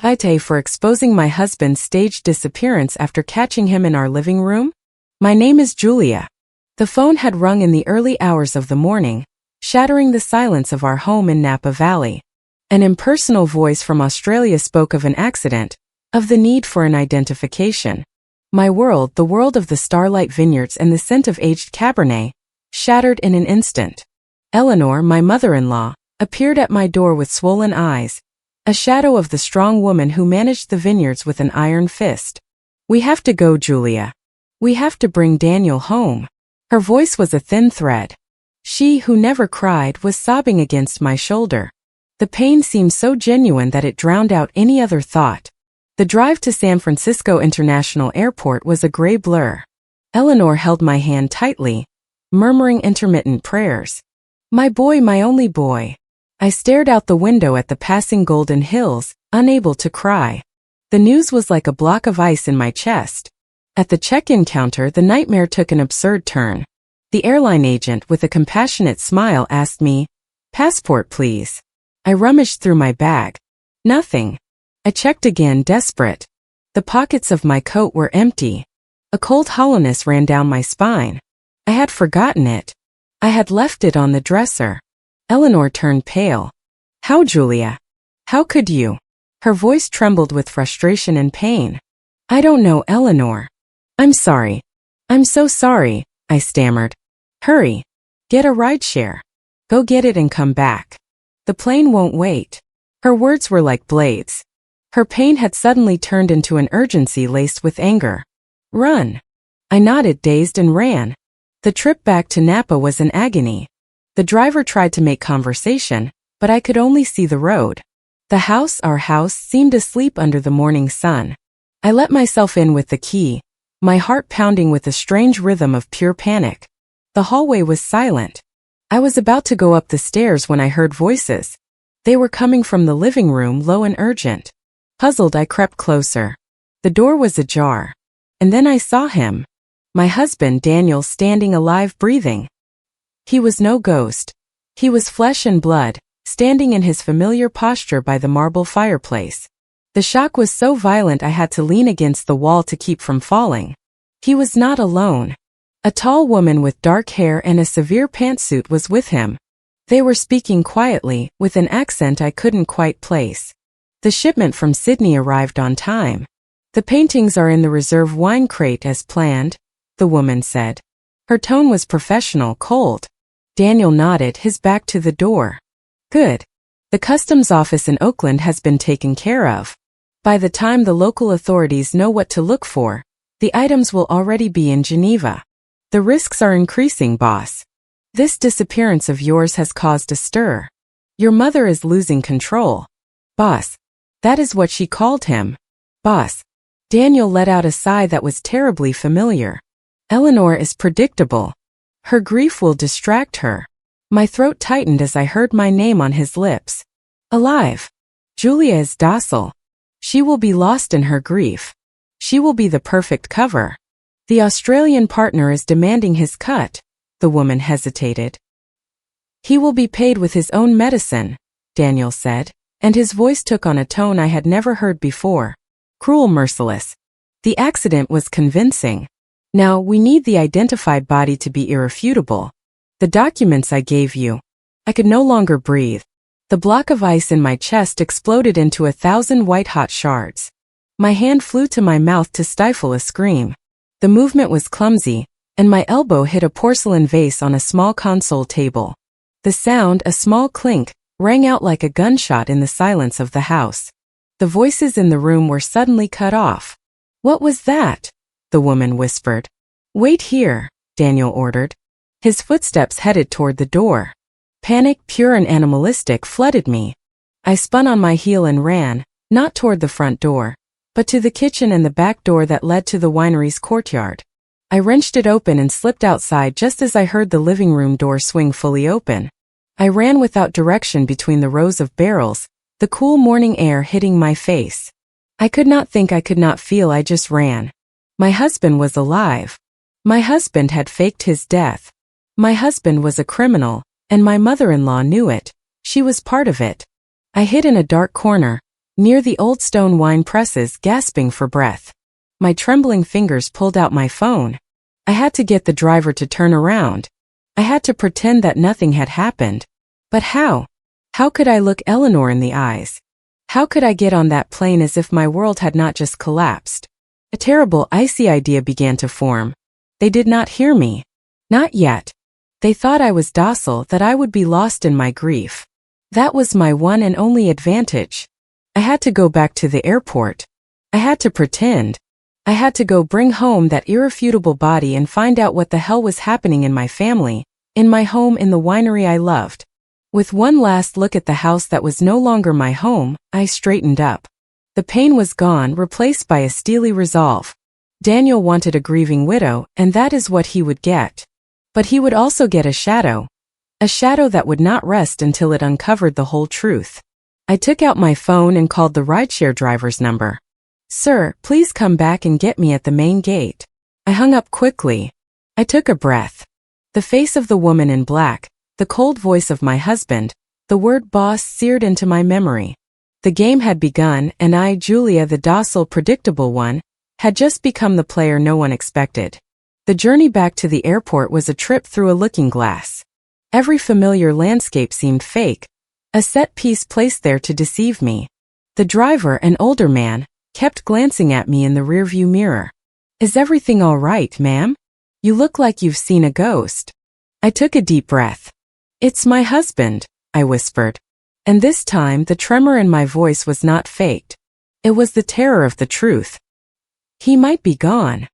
AITA for exposing my husband's staged disappearance after catching him in our living room? My name is Julia. The phone had rung in the early hours of the morning, shattering the silence of our home in Napa Valley. An impersonal voice from Australia spoke of an accident, of the need for an identification. My world, the world of the starlight vineyards and the scent of aged Cabernet, shattered in an instant. Eleanor, my mother-in-law, appeared at my door with swollen eyes, a shadow of the strong woman who managed the vineyards with an iron fist. We have to go, Julia. We have to bring Daniel home. Her voice was a thin thread. She, who never cried, was sobbing against my shoulder. The pain seemed so genuine that it drowned out any other thought. The drive to San Francisco International Airport was a gray blur. Eleanor held my hand tightly, murmuring intermittent prayers. My boy, my only boy. I stared out the window at the passing golden hills, unable to cry. The news was like a block of ice in my chest. At the check-in counter, the nightmare took an absurd turn. The airline agent, with a compassionate smile, asked me, "Passport, please." I rummaged through my bag. Nothing. I checked again, desperate. The pockets of my coat were empty. A cold hollowness ran down my spine. I had forgotten it. I had left it on the dresser. Eleanor turned pale. How, Julia? How could you? Her voice trembled with frustration and pain. I don't know, Eleanor. I'm sorry. I'm so sorry, I stammered. Hurry. Get a rideshare. Go get it and come back. The plane won't wait. Her words were like blades. Her pain had suddenly turned into an urgency laced with anger. Run. I nodded, dazed, and ran. The trip back to Napa was an agony. The driver tried to make conversation, but I could only see the road. The house, our house, seemed asleep under the morning sun. I let myself in with the key, my heart pounding with a strange rhythm of pure panic. The hallway was silent. I was about to go up the stairs when I heard voices. They were coming from the living room, low and urgent. Puzzled, I crept closer. The door was ajar. And then I saw him. My husband, Daniel, standing alive, breathing. He was no ghost. He was flesh and blood, standing in his familiar posture by the marble fireplace. The shock was so violent I had to lean against the wall to keep from falling. He was not alone. A tall woman with dark hair and a severe pantsuit was with him. They were speaking quietly, with an accent I couldn't quite place. The shipment from Sydney arrived on time. The paintings are in the reserve wine crate as planned, the woman said. Her tone was professional, cold. Daniel nodded, his back to the door. Good. The customs office in Oakland has been taken care of. By the time the local authorities know what to look for, the items will already be in Geneva. The risks are increasing, boss. This disappearance of yours has caused a stir. Your mother is losing control. Boss. That is what she called him. Boss. Daniel let out a sigh that was terribly familiar. Eleanor is predictable. Her grief will distract her. My throat tightened as I heard my name on his lips. Alive. Julia is docile. She will be lost in her grief. She will be the perfect cover. The Australian partner is demanding his cut, the woman hesitated. He will be paid with his own medicine, Daniel said, and his voice took on a tone I had never heard before. Cruel, merciless. The accident was convincing. Now, we need the identified body to be irrefutable. The documents I gave you. I could no longer breathe. The block of ice in my chest exploded into 1,000 white-hot shards. My hand flew to my mouth to stifle a scream. The movement was clumsy, and my elbow hit a porcelain vase on a small console table. The sound, a small clink, rang out like a gunshot in the silence of the house. The voices in the room were suddenly cut off. What was that? The woman whispered. Wait here, Daniel ordered. His footsteps headed toward the door. Panic, pure and animalistic, flooded me. I spun on my heel and ran, not toward the front door, but to the kitchen and the back door that led to the winery's courtyard. I wrenched it open and slipped outside just as I heard the living room door swing fully open. I ran without direction between the rows of barrels, the cool morning air hitting my face. I could not think, I could not feel, I just ran. My husband was alive. My husband had faked his death. My husband was a criminal, and my mother-in-law knew it. She was part of it. I hid in a dark corner, near the old stone wine presses, gasping for breath. My trembling fingers pulled out my phone. I had to get the driver to turn around. I had to pretend that nothing had happened. But how? How could I look Eleanor in the eyes? How could I get on that plane as if my world had not just collapsed? A terrible, icy idea began to form. They did not hear me. Not yet. They thought I was docile, that I would be lost in my grief. That was my one and only advantage. I had to go back to the airport. I had to pretend. I had to go bring home that irrefutable body and find out what the hell was happening in my family, in my home, in the winery I loved. With one last look at the house that was no longer my home, I straightened up. The pain was gone, replaced by a steely resolve. Daniel wanted a grieving widow, and that is what he would get. But he would also get a shadow that would not rest until it uncovered the whole truth. I took out my phone and called the rideshare driver's number. "Sir, please come back and get me at the main gate." I hung up quickly. I took a breath. The face of the woman in black, the cold voice of my husband, the word boss seared into my memory. The game had begun, and I, Julia, the docile, predictable one, had just become the player no one expected. The journey back to the airport was a trip through a looking glass. Every familiar landscape seemed fake, a set piece placed there to deceive me. The driver, an older man, kept glancing at me in the rearview mirror. "Is everything all right, ma'am? You look like you've seen a ghost." I took a deep breath. "It's my husband," I whispered. And this time the tremor in my voice was not faked. It was the terror of the truth. "He might be gone."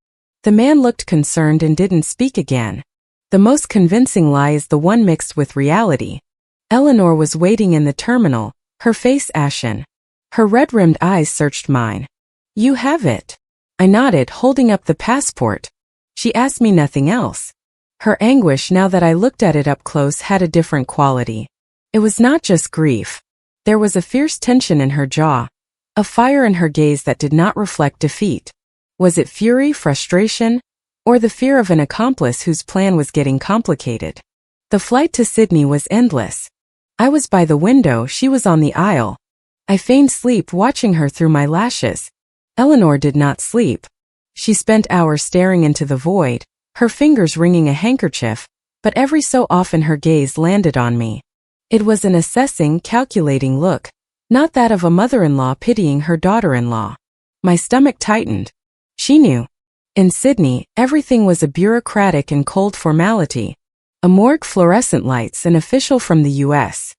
The man looked concerned and didn't speak again. The most convincing lie is the one mixed with reality. Eleanor was waiting in the terminal, her face ashen. Her red-rimmed eyes searched mine. "You have it." I nodded, holding up the passport. She asked me nothing else. Her anguish, now that I looked at it up close, had a different quality. It was not just grief. There was a fierce tension in her jaw, a fire in her gaze that did not reflect defeat. Was it fury, frustration, or the fear of an accomplice whose plan was getting complicated? The flight to Sydney was endless. I was by the window, she was on the aisle. I feigned sleep, watching her through my lashes. Eleanor did not sleep. She spent hours staring into the void, her fingers wringing a handkerchief, but every so often her gaze landed on me. It was an assessing, calculating look, not that of a mother-in-law pitying her daughter-in-law. My stomach tightened. She knew. In Sydney, everything was a bureaucratic and cold formality. A morgue, fluorescent lights, an official from the U.S.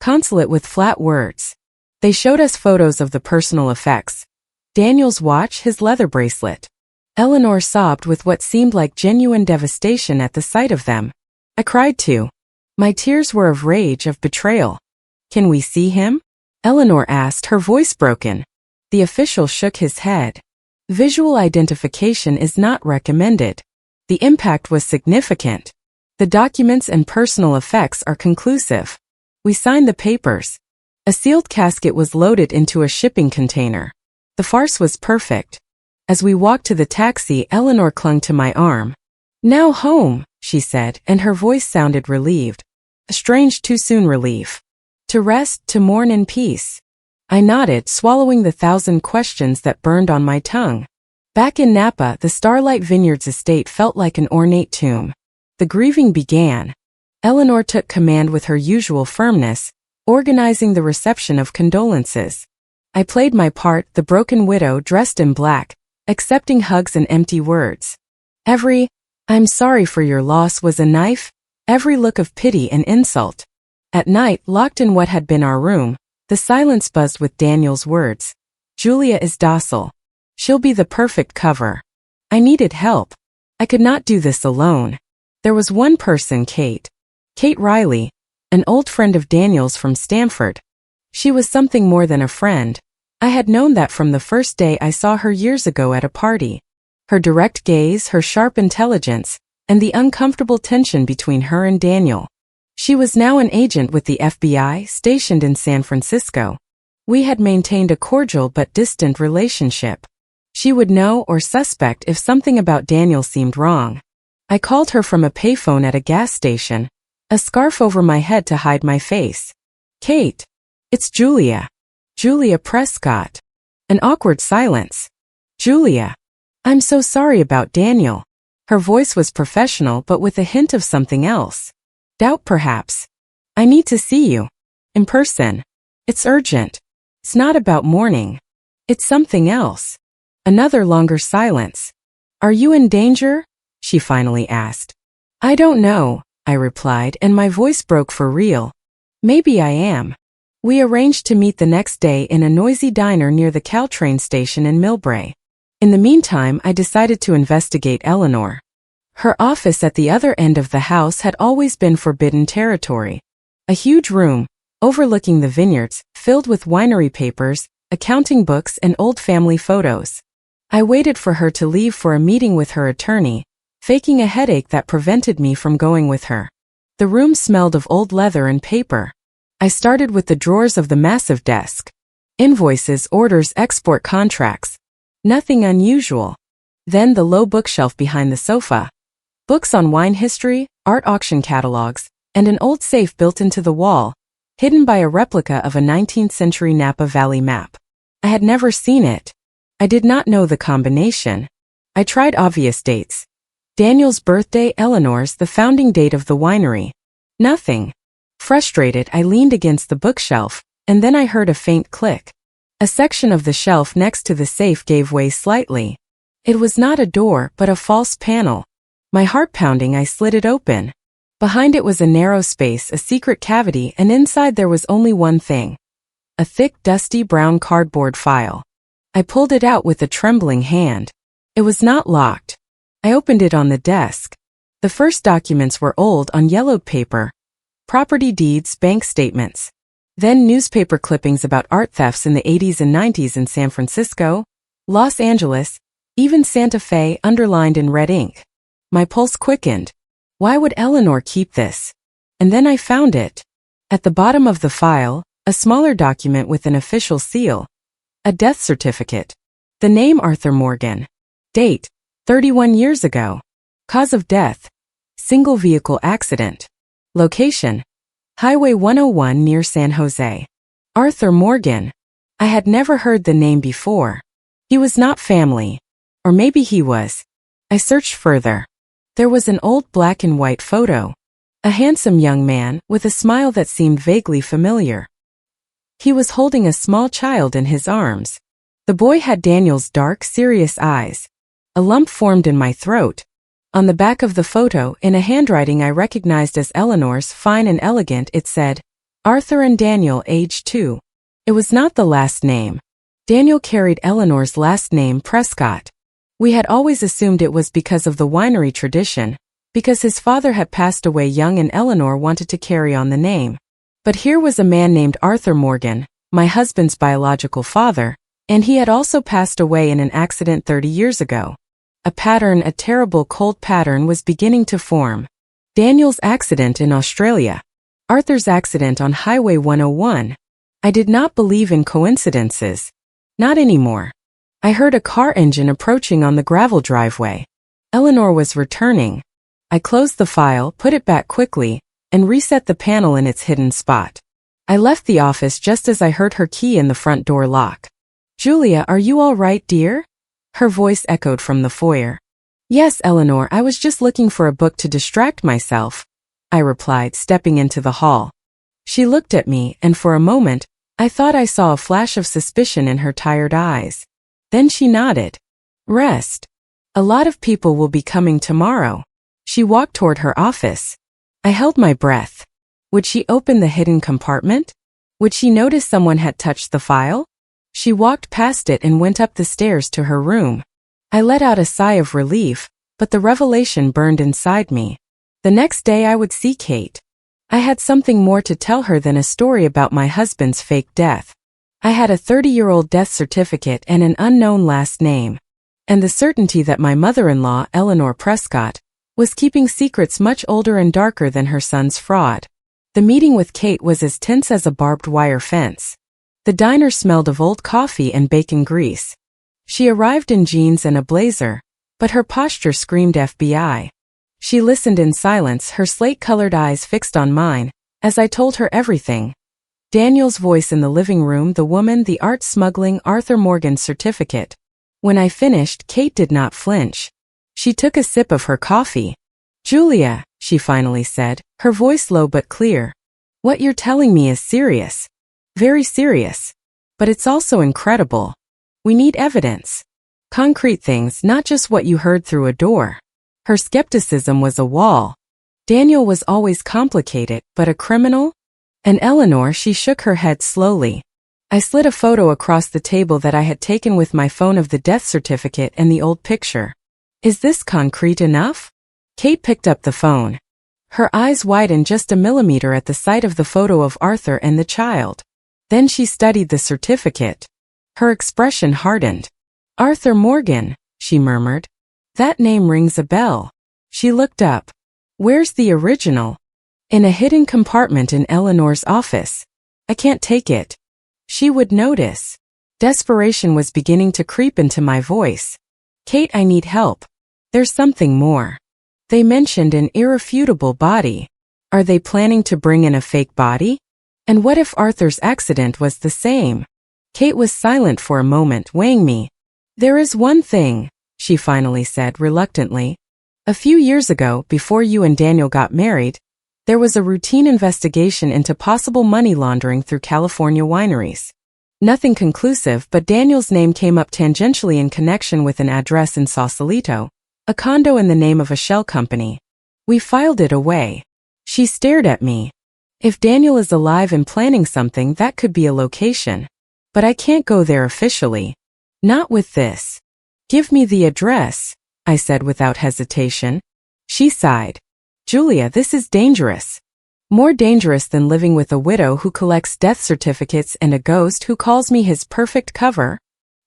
consulate with flat words. They showed us photos of the personal effects. Daniel's watch, his leather bracelet. Eleanor sobbed with what seemed like genuine devastation at the sight of them. I cried too. My tears were of rage, of betrayal. "Can we see him?" Eleanor asked, her voice broken. The official shook his head. "Visual identification is not recommended." The impact was significant. "The documents and personal effects are conclusive." We signed the papers. A sealed casket was loaded into a shipping container. The farce was perfect. As we walked to the taxi, Eleanor clung to my arm. "Now home," she said, and her voice sounded relieved. A strange, too soon relief. "To rest, to mourn in peace." I nodded, swallowing the 1,000 questions that burned on my tongue. Back in Napa, the Starlight Vineyards estate felt like an ornate tomb. The grieving began. Eleanor took command with her usual firmness, organizing the reception of condolences. I played my part, the broken widow dressed in black, accepting hugs and empty words. Every "I'm sorry for your loss" was a knife, every look of pity an insult. At night, locked in what had been our room, the silence buzzed with Daniel's words. "Julia is docile. She'll be the perfect cover." I needed help. I could not do this alone. There was one person, Kate. Kate Riley, an old friend of Daniel's from Stanford. She was something more than a friend. I had known that from the first day I saw her years ago at a party. Her direct gaze, her sharp intelligence, and the uncomfortable tension between her and Daniel. She was now an agent with the FBI, stationed in San Francisco. We had maintained a cordial but distant relationship. She would know or suspect if something about Daniel seemed wrong. I called her from a payphone at a gas station, a scarf over my head to hide my face. "Kate. It's Julia." Julia Prescott. An awkward silence. Julia. I'm so sorry about Daniel. Her voice was professional but with a hint of something else. Doubt perhaps. I need to see you. In person. It's urgent. It's not about mourning. It's something else. Another longer silence. Are you in danger? She finally asked. I don't know, I replied, and my voice broke for real. Maybe I am. We arranged to meet the next day in a noisy diner near the Caltrain station in Millbrae. In the meantime, I decided to investigate Eleanor. Her office at the other end of the house had always been forbidden territory. A huge room, overlooking the vineyards, filled with winery papers, accounting books, and old family photos. I waited for her to leave for a meeting with her attorney, faking a headache that prevented me from going with her. The room smelled of old leather and paper. I started with the drawers of the massive desk. Invoices, orders, export contracts. Nothing unusual. Then the low bookshelf behind the sofa. Books on wine history, art auction catalogs, and an old safe built into the wall, hidden by a replica of a 19th century Napa Valley map. I had never seen it. I did not know the combination. I tried obvious dates. Daniel's birthday, Eleanor's, the founding date of the winery. Nothing. Frustrated, I leaned against the bookshelf, and then I heard a faint click. A section of the shelf next to the safe gave way slightly. It was not a door, but a false panel. My heart pounding, I slid it open. Behind it was a narrow space, a secret cavity, and inside there was only one thing. A thick, dusty brown cardboard file. I pulled it out with a trembling hand. It was not locked. I opened it on the desk. The first documents were old, unyellowed paper. Property deeds, bank statements. Then newspaper clippings about art thefts in the 80s and 90s in San Francisco, Los Angeles, even Santa Fe, underlined in red ink. My pulse quickened. Why would Eleanor keep this? And then I found it. At the bottom of the file, a smaller document with an official seal. A death certificate. The name Arthur Morgan. Date, 31 years ago. Cause of death, single vehicle accident. Location, Highway 101 near San Jose. Arthur Morgan. I had never heard the name before. He was not family. Or maybe he was. I searched further. There was an old black and white photo. A handsome young man, with a smile that seemed vaguely familiar. He was holding a small child in his arms. The boy had Daniel's dark, serious eyes. A lump formed in my throat. On the back of the photo, in a handwriting I recognized as Eleanor's, fine and elegant, it said, Arthur and Daniel, age 2. It was not the last name. Daniel carried Eleanor's last name, Prescott. We had always assumed it was because of the winery tradition, because his father had passed away young and Eleanor wanted to carry on the name. But here was a man named Arthur Morgan, my husband's biological father, and he had also passed away in an accident 30 years ago. A pattern, a terrible cold pattern, was beginning to form. Daniel's accident in Australia. Arthur's accident on Highway 101. I did not believe in coincidences. Not anymore. I heard a car engine approaching on the gravel driveway. Eleanor was returning. I closed the file, put it back quickly, and reset the panel in its hidden spot. I left the office just as I heard her key in the front door lock. Julia, are you all right, dear? Her voice echoed from the foyer. Yes, Eleanor, I was just looking for a book to distract myself, I replied, stepping into the hall. She looked at me, and for a moment, I thought I saw a flash of suspicion in her tired eyes. Then she nodded. Rest. A lot of people will be coming tomorrow. She walked toward her office. I held my breath. Would she open the hidden compartment? Would she notice someone had touched the file? She walked past it and went up the stairs to her room. I let out a sigh of relief, but the revelation burned inside me. The next day I would see Kate. I had something more to tell her than a story about my husband's fake death. I had a 30-year-old death certificate and an unknown last name. And the certainty that my mother-in-law, Eleanor Prescott, was keeping secrets much older and darker than her son's fraud. The meeting with Kate was as tense as a barbed wire fence. The diner smelled of old coffee and bacon grease. She arrived in jeans and a blazer, but her posture screamed FBI. She listened in silence, her slate-colored eyes fixed on mine, as I told her everything. Daniel's voice in the living room, the woman, the art smuggling Arthur Morgan certificate. When I finished, Kate did not flinch. She took a sip of her coffee. Julia, she finally said, her voice low but clear. What you're telling me is serious. Very serious. But it's also incredible. We need evidence. Concrete things, not just what you heard through a door. Her skepticism was a wall. Daniel was always complicated, but a criminal? And Eleanor, she shook her head slowly. I slid a photo across the table that I had taken with my phone of the death certificate and the old picture. Is this concrete enough? Kate picked up the phone. Her eyes widened just a millimeter at the sight of the photo of Arthur and the child. Then she studied the certificate. Her expression hardened. Arthur Morgan, she murmured. That name rings a bell. She looked up. Where's the original? In a hidden compartment in Eleanor's office. I can't take it. She would notice. Desperation was beginning to creep into my voice. Kate, I need help. There's something more. They mentioned an irrefutable body. Are they planning to bring in a fake body? And what if Arthur's accident was the same? Kate was silent for a moment, weighing me. There is one thing, she finally said reluctantly. A few years ago, before you and Daniel got married, there was a routine investigation into possible money laundering through California wineries. Nothing conclusive, but Daniel's name came up tangentially in connection with an address in Sausalito, a condo in the name of a shell company. We filed it away. She stared at me. If Daniel is alive and planning something, that could be a location. But I can't go there officially. Not with this. Give me the address, I said without hesitation. She sighed. Julia, this is dangerous. More dangerous than living with a widow who collects death certificates and a ghost who calls me his perfect cover.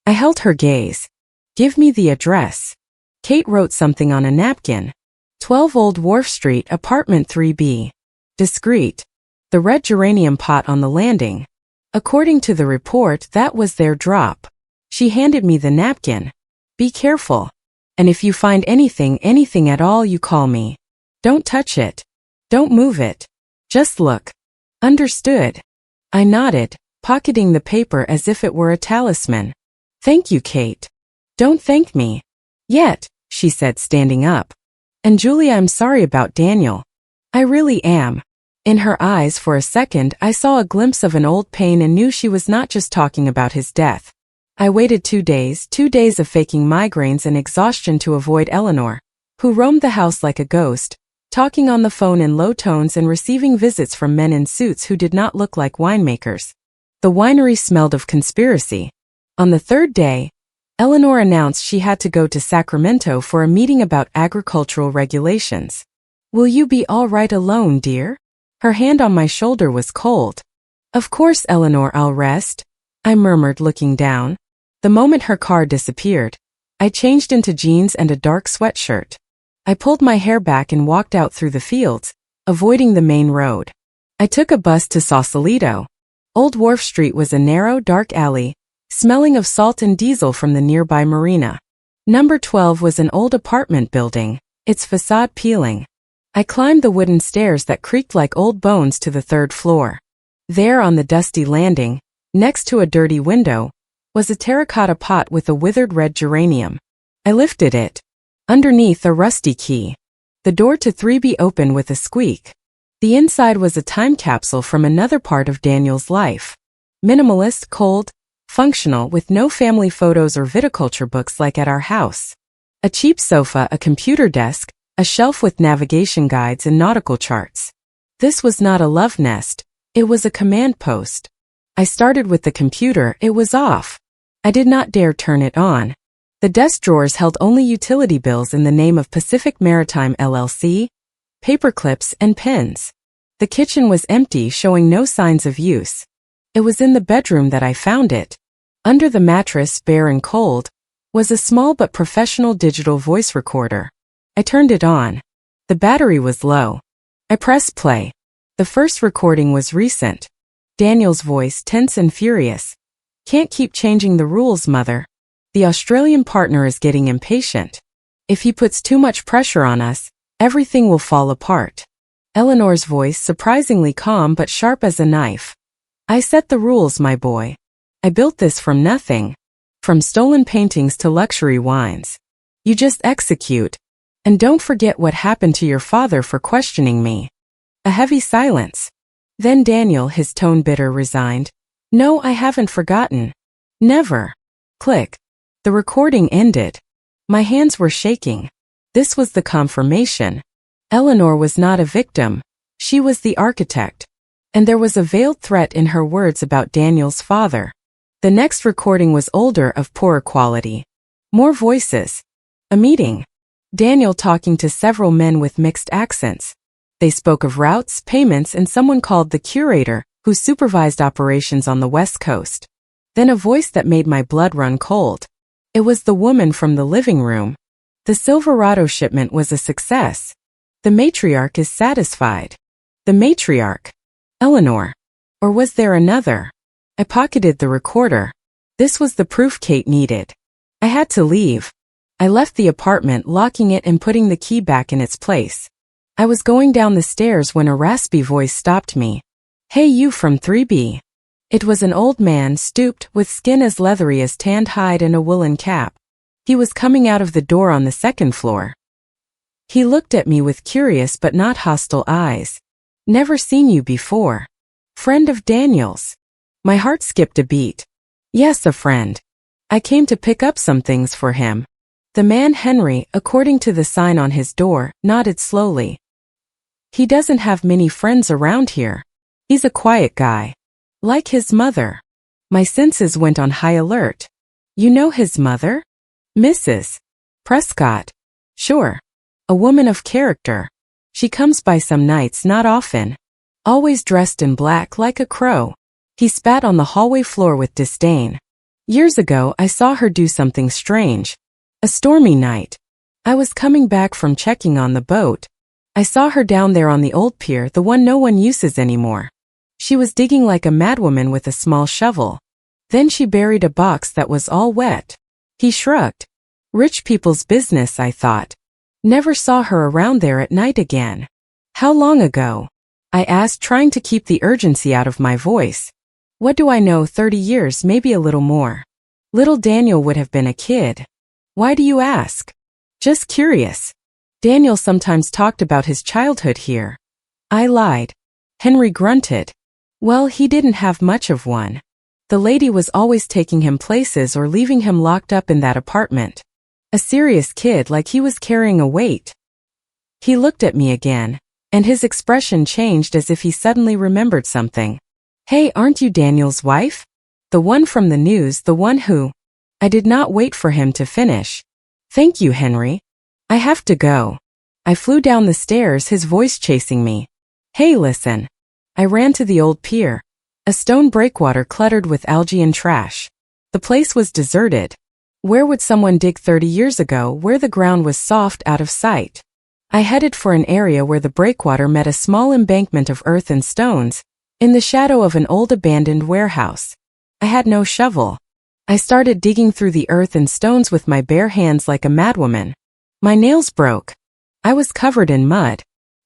I held her gaze. Give me the address. Kate wrote something on a napkin. 12 Old Wharf Street, apartment 3B. Discreet. The red geranium pot on the landing. According to the report, that was their drop. She handed me the napkin. Be careful. And if you find anything at all, you call me. Don't touch it. Don't move it. Just look. Understood. I nodded, pocketing the paper as if it were a talisman. Thank you, Kate. Don't thank me. Yet, she said, standing up. And Julia, I'm sorry about Daniel. I really am. In her eyes for a second I saw a glimpse of an old pain and knew she was not just talking about his death. I waited 2 days of faking migraines and exhaustion to avoid Eleanor, who roamed the house like a ghost, talking on the phone in low tones and receiving visits from men in suits who did not look like winemakers. The winery smelled of conspiracy. On the 3rd day, Eleanor announced she had to go to Sacramento for a meeting about agricultural regulations. Will you be all right alone, dear? Her hand on my shoulder was cold. Of course, Eleanor, I'll rest, I murmured, looking down. The moment her car disappeared, I changed into jeans and a dark sweatshirt. I pulled my hair back and walked out through the fields, avoiding the main road. I took a bus to Sausalito. Old Wharf Street was a narrow, dark alley, smelling of salt and diesel from the nearby marina. Number 12 was an old apartment building, its facade peeling. I climbed the wooden stairs that creaked like old bones to the 3rd floor. There on the dusty landing, next to a dirty window, was a terracotta pot with a withered red geranium. I lifted it. Underneath, a rusty key. The door to 3B opened with a squeak. The inside was a time capsule from another part of Daniel's life. Minimalist, cold, functional, with no family photos or viticulture books like at our house. A cheap sofa, a computer desk, a shelf with navigation guides and nautical charts. This was not a love nest, it was a command post. I started with the computer, it was off. I did not dare turn it on. The desk drawers held only utility bills in the name of Pacific Maritime LLC, paper clips and pens. The kitchen was empty, showing no signs of use. It was in the bedroom that I found it. Under the mattress, bare and cold, was a small but professional digital voice recorder. I turned it on. The battery was low. I pressed play. The first recording was recent. Daniel's voice, tense and furious. Can't keep changing the rules, mother. The Australian partner is getting impatient. If he puts too much pressure on us, everything will fall apart. Eleanor's voice, surprisingly calm but sharp as a knife. I set the rules, my boy. I built this from nothing. From stolen paintings to luxury wines. You just execute. And don't forget what happened to your father for questioning me. A heavy silence. Then Daniel, his tone bitter, resigned. No, I haven't forgotten. Never. Click. The recording ended. My hands were shaking. This was the confirmation. Eleanor was not a victim. She was the architect. And there was a veiled threat in her words about Daniel's father. The next recording was older, of poorer quality. More voices. A meeting. Daniel talking to several men with mixed accents. They spoke of routes, payments, and someone called the curator, who supervised operations on the West Coast. Then a voice that made my blood run cold. It was the woman from the living room. The Silverado shipment was a success. The matriarch is satisfied. The matriarch. Eleanor. Or was there another? I pocketed the recorder. This was the proof Kate needed. I had to leave. I left the apartment, locking it and putting the key back in its place. I was going down the stairs when a raspy voice stopped me. Hey, you from 3B. It was an old man, stooped, with skin as leathery as tanned hide and a woolen cap. He was coming out of the door on the second floor. He looked at me with curious but not hostile eyes. Never seen you before. Friend of Daniel's. My heart skipped a beat. Yes, a friend. I came to pick up some things for him. The man, Henry, according to the sign on his door, nodded slowly. He doesn't have many friends around here. He's a quiet guy. Like his mother. My senses went on high alert. You know his mother? Mrs. Prescott. Sure. A woman of character. She comes by some nights, not often. Always dressed in black like a crow. He spat on the hallway floor with disdain. Years ago, I saw her do something strange. A stormy night. I was coming back from checking on the boat. I saw her down there on the old pier, the one no one uses anymore. She was digging like a madwoman with a small shovel. Then she buried a box that was all wet. He shrugged. Rich people's business, I thought. Never saw her around there at night again. How long ago? I asked, trying to keep the urgency out of my voice. What do I know, 30 years, maybe a little more. Little Daniel would have been a kid. Why do you ask? Just curious. Daniel sometimes talked about his childhood here. I lied. Henry grunted. Well, he didn't have much of one. The lady was always taking him places or leaving him locked up in that apartment. A serious kid, like he was carrying a weight. He looked at me again, and his expression changed as if he suddenly remembered something. Hey, aren't you Daniel's wife? The one from the news, the one who... I did not wait for him to finish. Thank you, Henry. I have to go. I flew down the stairs, his voice chasing me. Hey, listen. I ran to the old pier. A stone breakwater cluttered with algae and trash. The place was deserted. Where would someone dig 30 years ago, where the ground was soft, out of sight? I headed for an area where the breakwater met a small embankment of earth and stones, in the shadow of an old abandoned warehouse. I had no shovel. I started digging through the earth and stones with my bare hands like a madwoman. My nails broke. I was covered in mud.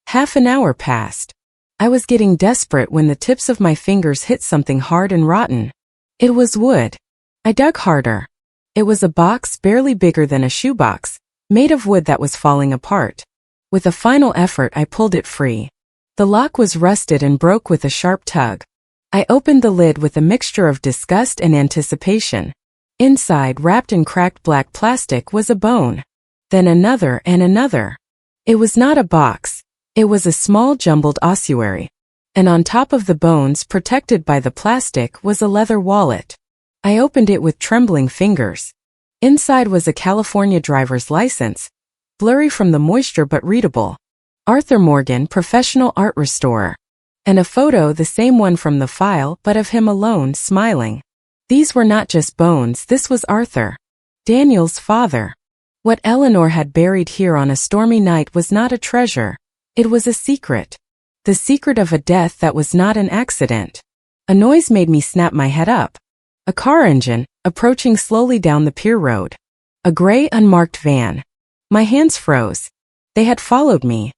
Half an hour passed. I was getting desperate when the tips of my fingers hit something hard and rotten. It was wood. I dug harder. It was a box barely bigger than a shoebox, made of wood that was falling apart. With a final effort, I pulled it free. The lock was rusted and broke with a sharp tug. I opened the lid with a mixture of disgust and anticipation. Inside, wrapped in cracked black plastic, was a bone. Then another and another. It was not a box. It was a small jumbled ossuary. And on top of the bones, protected by the plastic, was a leather wallet. I opened it with trembling fingers. Inside was a California driver's license, blurry from the moisture but readable. Arthur Morgan, professional art restorer. And a photo, the same one from the file, but of him alone, smiling. These were not just bones, this was Arthur. Daniel's father. What Eleanor had buried here on a stormy night was not a treasure. It was a secret. The secret of a death that was not an accident. A noise made me snap my head up. A car engine, approaching slowly down the pier road. A gray, unmarked van. My hands froze. They had followed me.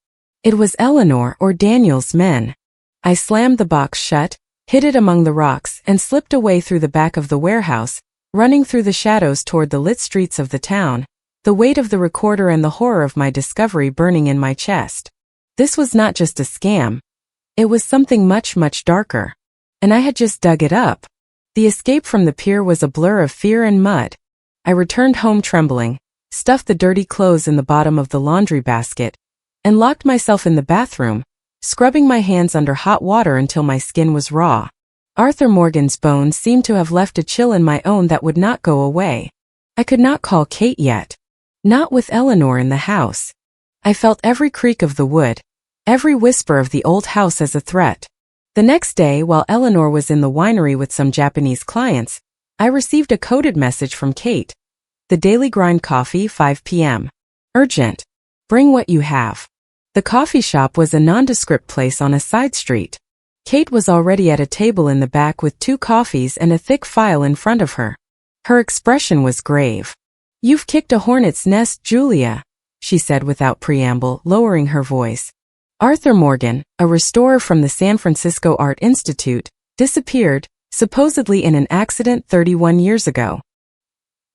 It was Eleanor or Daniel's men. I slammed the box shut, hid it among the rocks, and slipped away through the back of the warehouse, running through the shadows toward the lit streets of the town, the weight of the recorder and the horror of my discovery burning in my chest. This was not just a scam. It was something much, much darker. And I had just dug it up. The escape from the pier was a blur of fear and mud. I returned home trembling, stuffed the dirty clothes in the bottom of the laundry basket, and locked myself in the bathroom, scrubbing my hands under hot water until my skin was raw. Arthur Morgan's bones seemed to have left a chill in my own that would not go away. I could not call Kate yet. Not with Eleanor in the house. I felt every creak of the wood, every whisper of the old house as a threat. The next day, while Eleanor was in the winery with some Japanese clients, I received a coded message from Kate. The Daily Grind Coffee, 5 p.m. Urgent. Bring what you have. The coffee shop was a nondescript place on a side street. Kate was already at a table in the back with 2 coffees and a thick file in front of her. Her expression was grave. "You've kicked a hornet's nest, Julia," she said without preamble, lowering her voice. Arthur Morgan, a restorer from the San Francisco Art Institute, disappeared, supposedly in an accident 31 years ago.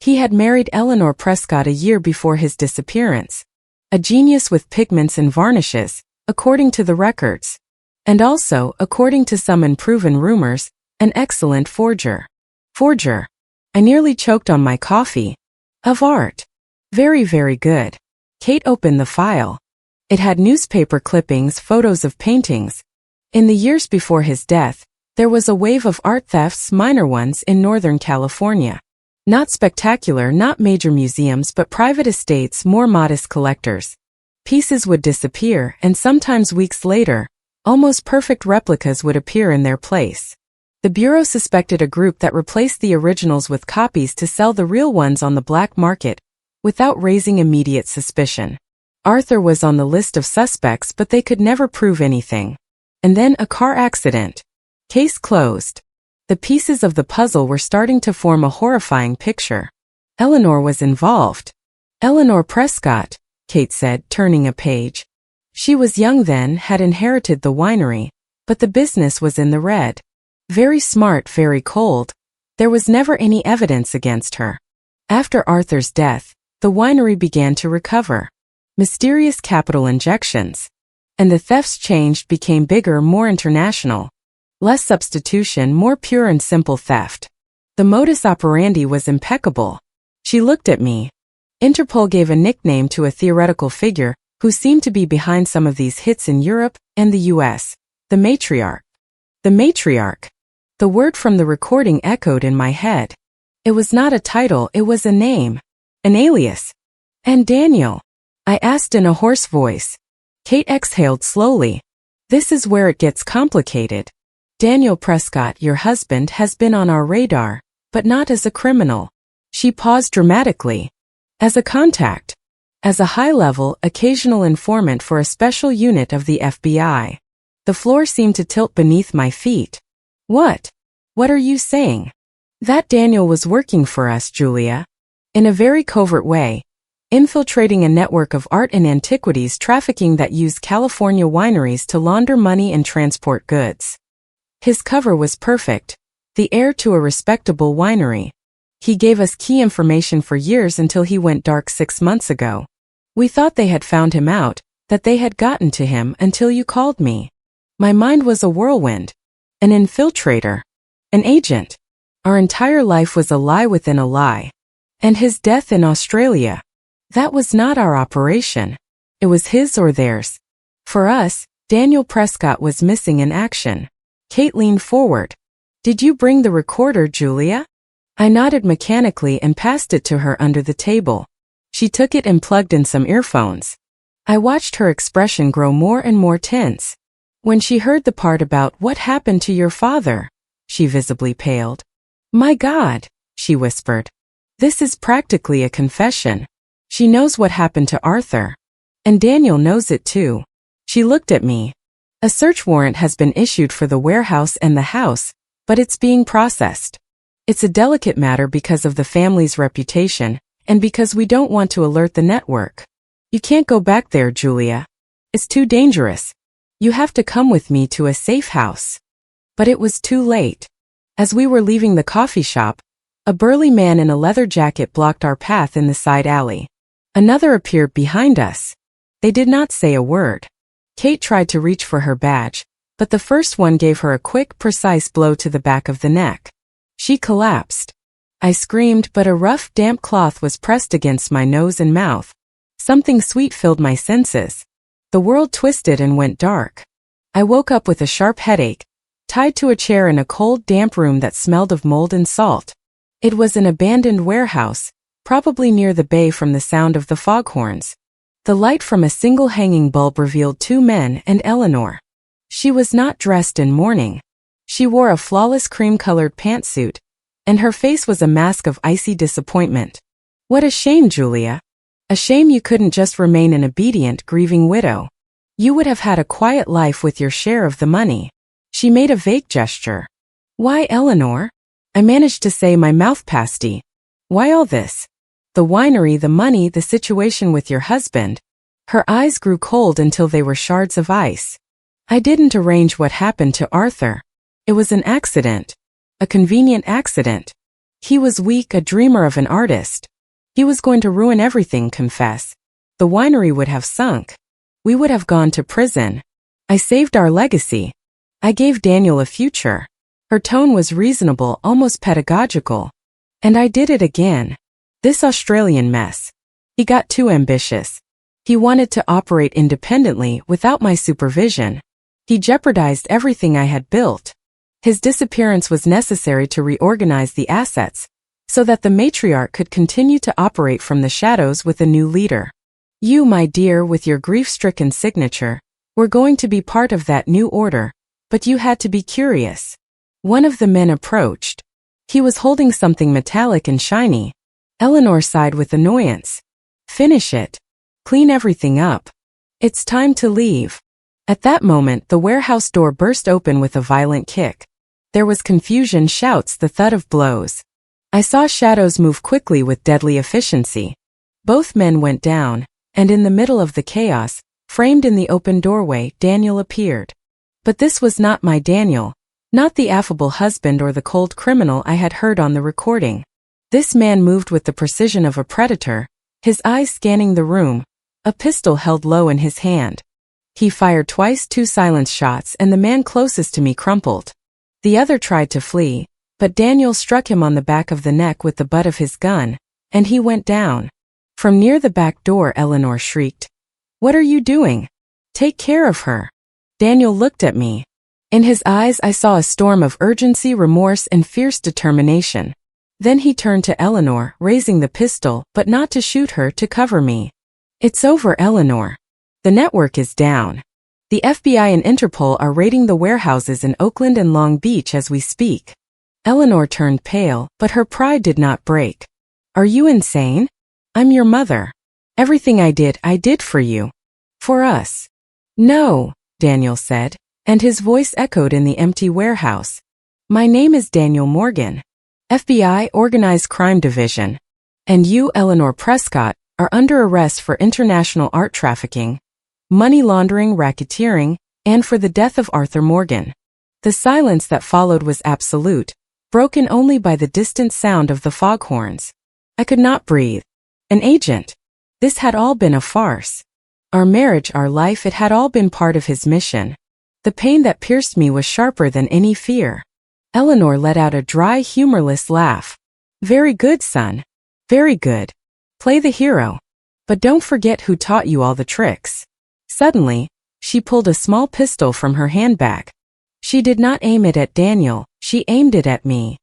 He had married Eleanor Prescott a year before his disappearance. A genius with pigments and varnishes, according to the records. And also, according to some unproven rumors, an excellent forger. Forger. I nearly choked on my coffee. Of art. Very, very good. Kate opened the file. It had newspaper clippings, photos of paintings. In the years before his death, there was a wave of art thefts, minor ones, in Northern California. Not spectacular, not major museums, but private estates, more modest collectors. Pieces would disappear, and sometimes weeks later, almost perfect replicas would appear in their place. The Bureau suspected a group that replaced the originals with copies to sell the real ones on the black market, without raising immediate suspicion. Arthur was on the list of suspects, but they could never prove anything. And then a car accident. Case closed. The pieces of the puzzle were starting to form a horrifying picture. Eleanor was involved. Eleanor Prescott, Kate said, turning a page. She was young then, had inherited the winery, but the business was in the red. Very smart, very cold. There was never any evidence against her. After Arthur's death, the winery began to recover. Mysterious capital injections. And the thefts changed, became bigger, more international. Less substitution, more pure and simple theft. The modus operandi was impeccable. She looked at me. Interpol gave a nickname to a theoretical figure who seemed to be behind some of these hits in Europe and the US. The matriarch. The matriarch. The word from the recording echoed in my head. It was not a title, it was a name. An alias. And Daniel? I asked in a hoarse voice. Kate exhaled slowly. This is where it gets complicated. Daniel Prescott, your husband, has been on our radar, but not as a criminal. She paused dramatically. As a contact. As a high-level, occasional informant for a special unit of the FBI. The floor seemed to tilt beneath my feet. What? What are you saying? That Daniel was working for us, Julia. In a very covert way. Infiltrating a network of art and antiquities trafficking that used California wineries to launder money and transport goods. His cover was perfect. The heir to a respectable winery. He gave us key information for years until he went dark 6 months ago. We thought they had found him out, that they had gotten to him until you called me. My mind was a whirlwind. An infiltrator. An agent. Our entire life was a lie within a lie. And his death in Australia. That was not our operation. It was his or theirs. For us, Daniel Prescott was missing in action. Kate leaned forward. Did you bring the recorder, Julia? I nodded mechanically and passed it to her under the table. She took it and plugged in some earphones. I watched her expression grow more and more tense. When she heard the part about what happened to your father, she visibly paled. My God, she whispered. This is practically a confession. She knows what happened to Arthur. And Daniel knows it too. She looked at me. A search warrant has been issued for the warehouse and the house, but it's being processed. It's a delicate matter because of the family's reputation, and because we don't want to alert the network. You can't go back there, Julia. It's too dangerous. You have to come with me to a safe house. But it was too late. As we were leaving the coffee shop, a burly man in a leather jacket blocked our path in the side alley. Another appeared behind us. They did not say a word. Kate tried to reach for her badge, but the first one gave her a quick, precise blow to the back of the neck. She collapsed. I screamed, but a rough, damp cloth was pressed against my nose and mouth. Something sweet filled my senses. The world twisted and went dark. I woke up with a sharp headache, tied to a chair in a cold, damp room that smelled of mold and salt. It was an abandoned warehouse, probably near the bay from the sound of the foghorns. The light from a single hanging bulb revealed two men and Eleanor. She was not dressed in mourning. She wore a flawless cream-colored pantsuit, and her face was a mask of icy disappointment. What a shame, Julia. A shame you couldn't just remain an obedient, grieving widow. You would have had a quiet life with your share of the money. She made a vague gesture. Why, Eleanor? I managed to say, my mouth pasty. Why all this? The winery, the money, the situation with your husband. Her eyes grew cold until they were shards of ice. I didn't arrange what happened to Arthur. It was an accident. A convenient accident. He was weak, a dreamer of an artist. He was going to ruin everything, confess. The winery would have sunk. We would have gone to prison. I saved our legacy. I gave Daniel a future. Her tone was reasonable, almost pedagogical. And I did it again. This Australian mess. He got too ambitious. He wanted to operate independently without my supervision. He jeopardized everything I had built. His disappearance was necessary to reorganize the assets, so that the matriarch could continue to operate from the shadows with a new leader. You, my dear, with your grief-stricken signature, were going to be part of that new order, but you had to be curious. One of the men approached. He was holding something metallic and shiny. Eleanor sighed with annoyance. Finish it. Clean everything up. It's time to leave. At that moment, the warehouse door burst open with a violent kick. There was confusion, shouts, the thud of blows. I saw shadows move quickly with deadly efficiency. Both men went down, and in the middle of the chaos, framed in the open doorway, Daniel appeared. But this was not my Daniel. Not the affable husband or the cold criminal I had heard on the recording. This man moved with the precision of a predator, his eyes scanning the room, a pistol held low in his hand. He fired twice, 2 silence shots, and the man closest to me crumpled. The other tried to flee, but Daniel struck him on the back of the neck with the butt of his gun, and he went down. From near the back door, Eleanor shrieked. What are you doing? Take care of her. Daniel looked at me. In his eyes I saw a storm of urgency, remorse, and fierce determination. Then he turned to Eleanor, raising the pistol, but not to shoot her, to cover me. It's over, Eleanor. The network is down. The FBI and Interpol are raiding the warehouses in Oakland and Long Beach as we speak. Eleanor turned pale, but her pride did not break. Are you insane? I'm your mother. Everything I did for you. For us. No, Daniel said, and his voice echoed in the empty warehouse. My name is Daniel Morgan. FBI Organized Crime Division. And you, Eleanor Prescott, are under arrest for international art trafficking, money laundering, racketeering, and for the death of Arthur Morgan. The silence that followed was absolute, broken only by the distant sound of the foghorns. I could not breathe. An agent. This had all been a farce. Our marriage, our life, it had all been part of his mission. The pain that pierced me was sharper than any fear. Eleanor let out a dry, humorless laugh. Very good, son. Very good. Play the hero. But don't forget who taught you all the tricks. Suddenly, she pulled a small pistol from her handbag. She did not aim it at Daniel, she aimed it at me.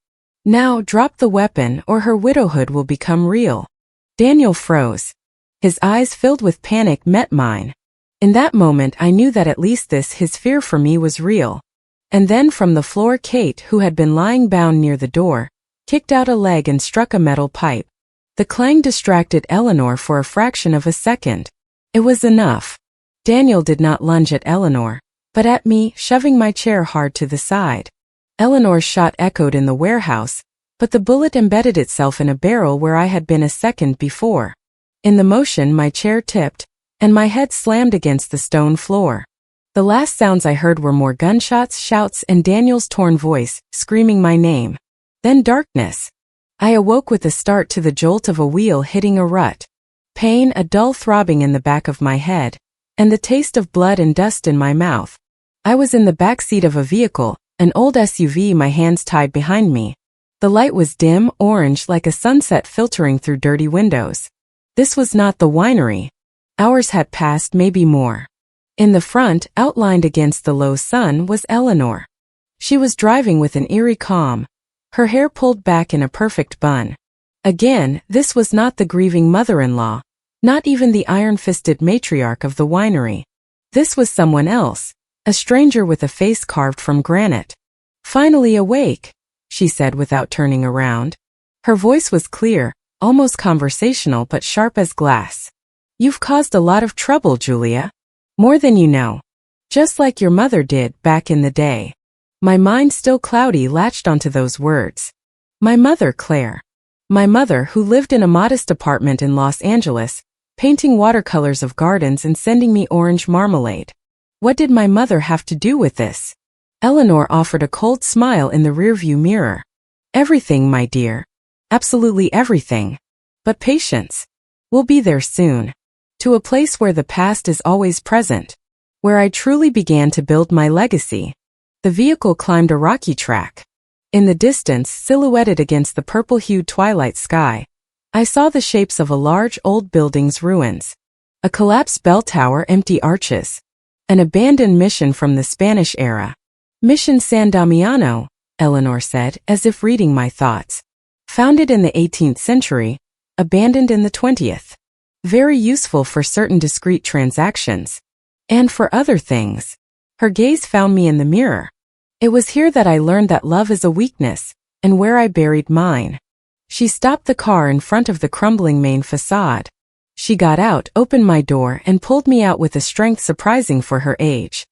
Now drop the weapon or her widowhood will become real. Daniel froze. His eyes filled with panic met mine. In that moment I knew that at least his fear for me was real. And then from the floor Kate, who had been lying bound near the door, kicked out a leg and struck a metal pipe. The clang distracted Eleanor for a fraction of a second. It was enough. Daniel did not lunge at Eleanor, but at me, shoving my chair hard to the side. Eleanor's shot echoed in the warehouse, but the bullet embedded itself in a barrel where I had been a second before. In the motion my chair tipped, and my head slammed against the stone floor. The last sounds I heard were more gunshots, shouts, and Daniel's torn voice, screaming my name. Then darkness. I awoke with a start to the jolt of a wheel hitting a rut. Pain, a dull throbbing in the back of my head, and the taste of blood and dust in my mouth. I was in the back seat of a vehicle, an old SUV, my hands tied behind me. The light was dim, orange like a sunset filtering through dirty windows. This was not the winery. Hours had passed, maybe more. In the front, outlined against the low sun, was Eleanor. She was driving with an eerie calm, her hair pulled back in a perfect bun. Again, this was not the grieving mother-in-law, not even the iron-fisted matriarch of the winery. This was someone else, a stranger with a face carved from granite. "Finally awake," she said without turning around. Her voice was clear, almost conversational but sharp as glass. "You've caused a lot of trouble, Julia. More than you know. Just like your mother did back in the day." My mind, still cloudy, latched onto those words. My mother, Claire. My mother, who lived in a modest apartment in Los Angeles, painting watercolors of gardens and sending me orange marmalade. What did my mother have to do with this? Eleanor offered a cold smile in the rearview mirror. "Everything, my dear. Absolutely everything. But patience. We'll be there soon. To a place where the past is always present. Where I truly began to build my legacy." The vehicle climbed a rocky track. In the distance, silhouetted against the purple-hued twilight sky, I saw the shapes of a large old building's ruins. A collapsed bell tower, empty arches. An abandoned mission from the Spanish era. "Mission San Damiano," Eleanor said, as if reading my thoughts. "Founded in the 18th century, abandoned in the 20th. Very useful for certain discrete transactions. And for other things." Her gaze found me in the mirror. "It was here that I learned that love is a weakness, and where I buried mine." She stopped the car in front of the crumbling main facade. She got out, opened my door, and pulled me out with a strength surprising for her age.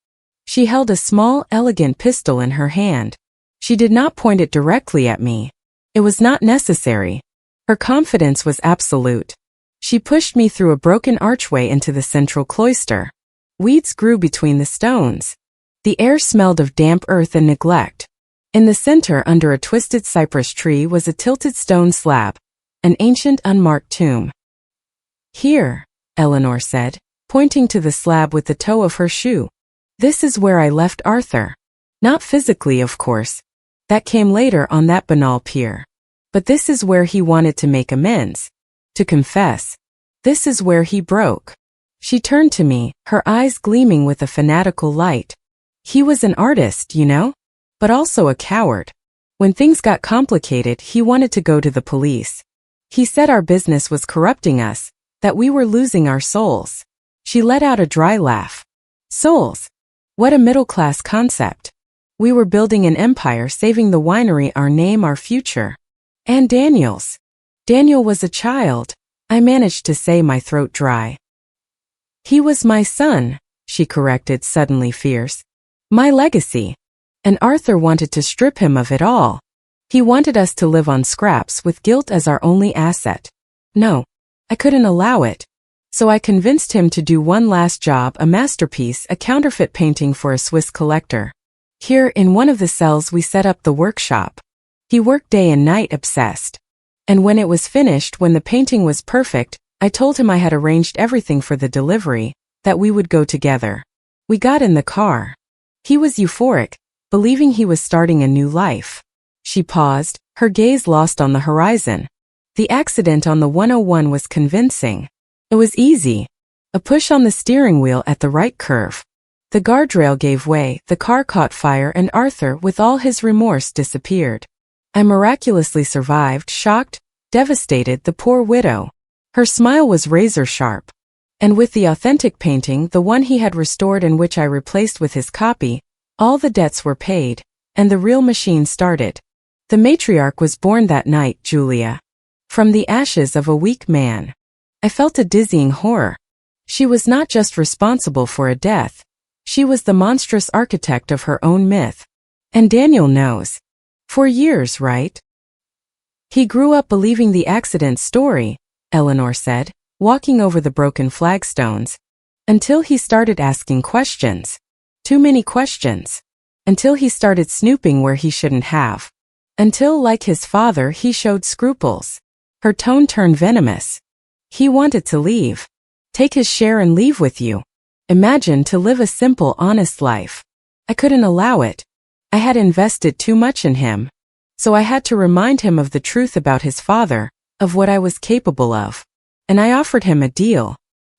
She held a small, elegant pistol in her hand. She did not point it directly at me. It was not necessary. Her confidence was absolute. She pushed me through a broken archway into the central cloister. Weeds grew between the stones. The air smelled of damp earth and neglect. In the center, under a twisted cypress tree, was a tilted stone slab, an ancient unmarked tomb. "Here," Eleanor said, pointing to the slab with the toe of her shoe. "This is where I left Arthur. Not physically, of course. That came later on that banal pier. But this is where he wanted to make amends. To confess. This is where he broke." She turned to me, her eyes gleaming with a fanatical light. "He was an artist, you know? But also a coward. When things got complicated, he wanted to go to the police. He said our business was corrupting us, that we were losing our souls." She let out a dry laugh. "Souls? What a middle-class concept. We were building an empire, saving the winery, our name, our future. And Daniel's. Daniel was a child," I managed to say, my throat dry. "He was my son," she corrected, suddenly fierce. "My legacy. And Arthur wanted to strip him of it all. He wanted us to live on scraps with guilt as our only asset. No, I couldn't allow it. So I convinced him to do one last job, a masterpiece, a counterfeit painting for a Swiss collector. Here, in one of the cells, we set up the workshop. He worked day and night, obsessed. And when it was finished, when the painting was perfect, I told him I had arranged everything for the delivery, that we would go together. We got in the car. He was euphoric, believing he was starting a new life." She paused, her gaze lost on the horizon. "The accident on the 101 was convincing. It was easy. A push on the steering wheel at the right curve. The guardrail gave way, the car caught fire, and Arthur, with all his remorse, disappeared. I miraculously survived, shocked, devastated, the poor widow." Her smile was razor sharp. "And with the authentic painting, the one he had restored and which I replaced with his copy, all the debts were paid, and the real machine started. The matriarch was born that night, Julia. From the ashes of a weak man." I felt a dizzying horror. She was not just responsible for a death. She was the monstrous architect of her own myth. And Daniel knows. For years, right? "He grew up believing the accident story," Eleanor said, walking over the broken flagstones. "Until he started asking questions. Too many questions. Until he started snooping where he shouldn't have. Until, like his father, he showed scruples. Her tone turned venomous. He wanted to leave. Take his share and leave with you. Imagine to live a simple, honest life. I couldn't allow it. I had invested too much in him. So I had to remind him of the truth about his father, of what I was capable of. And I offered him a deal.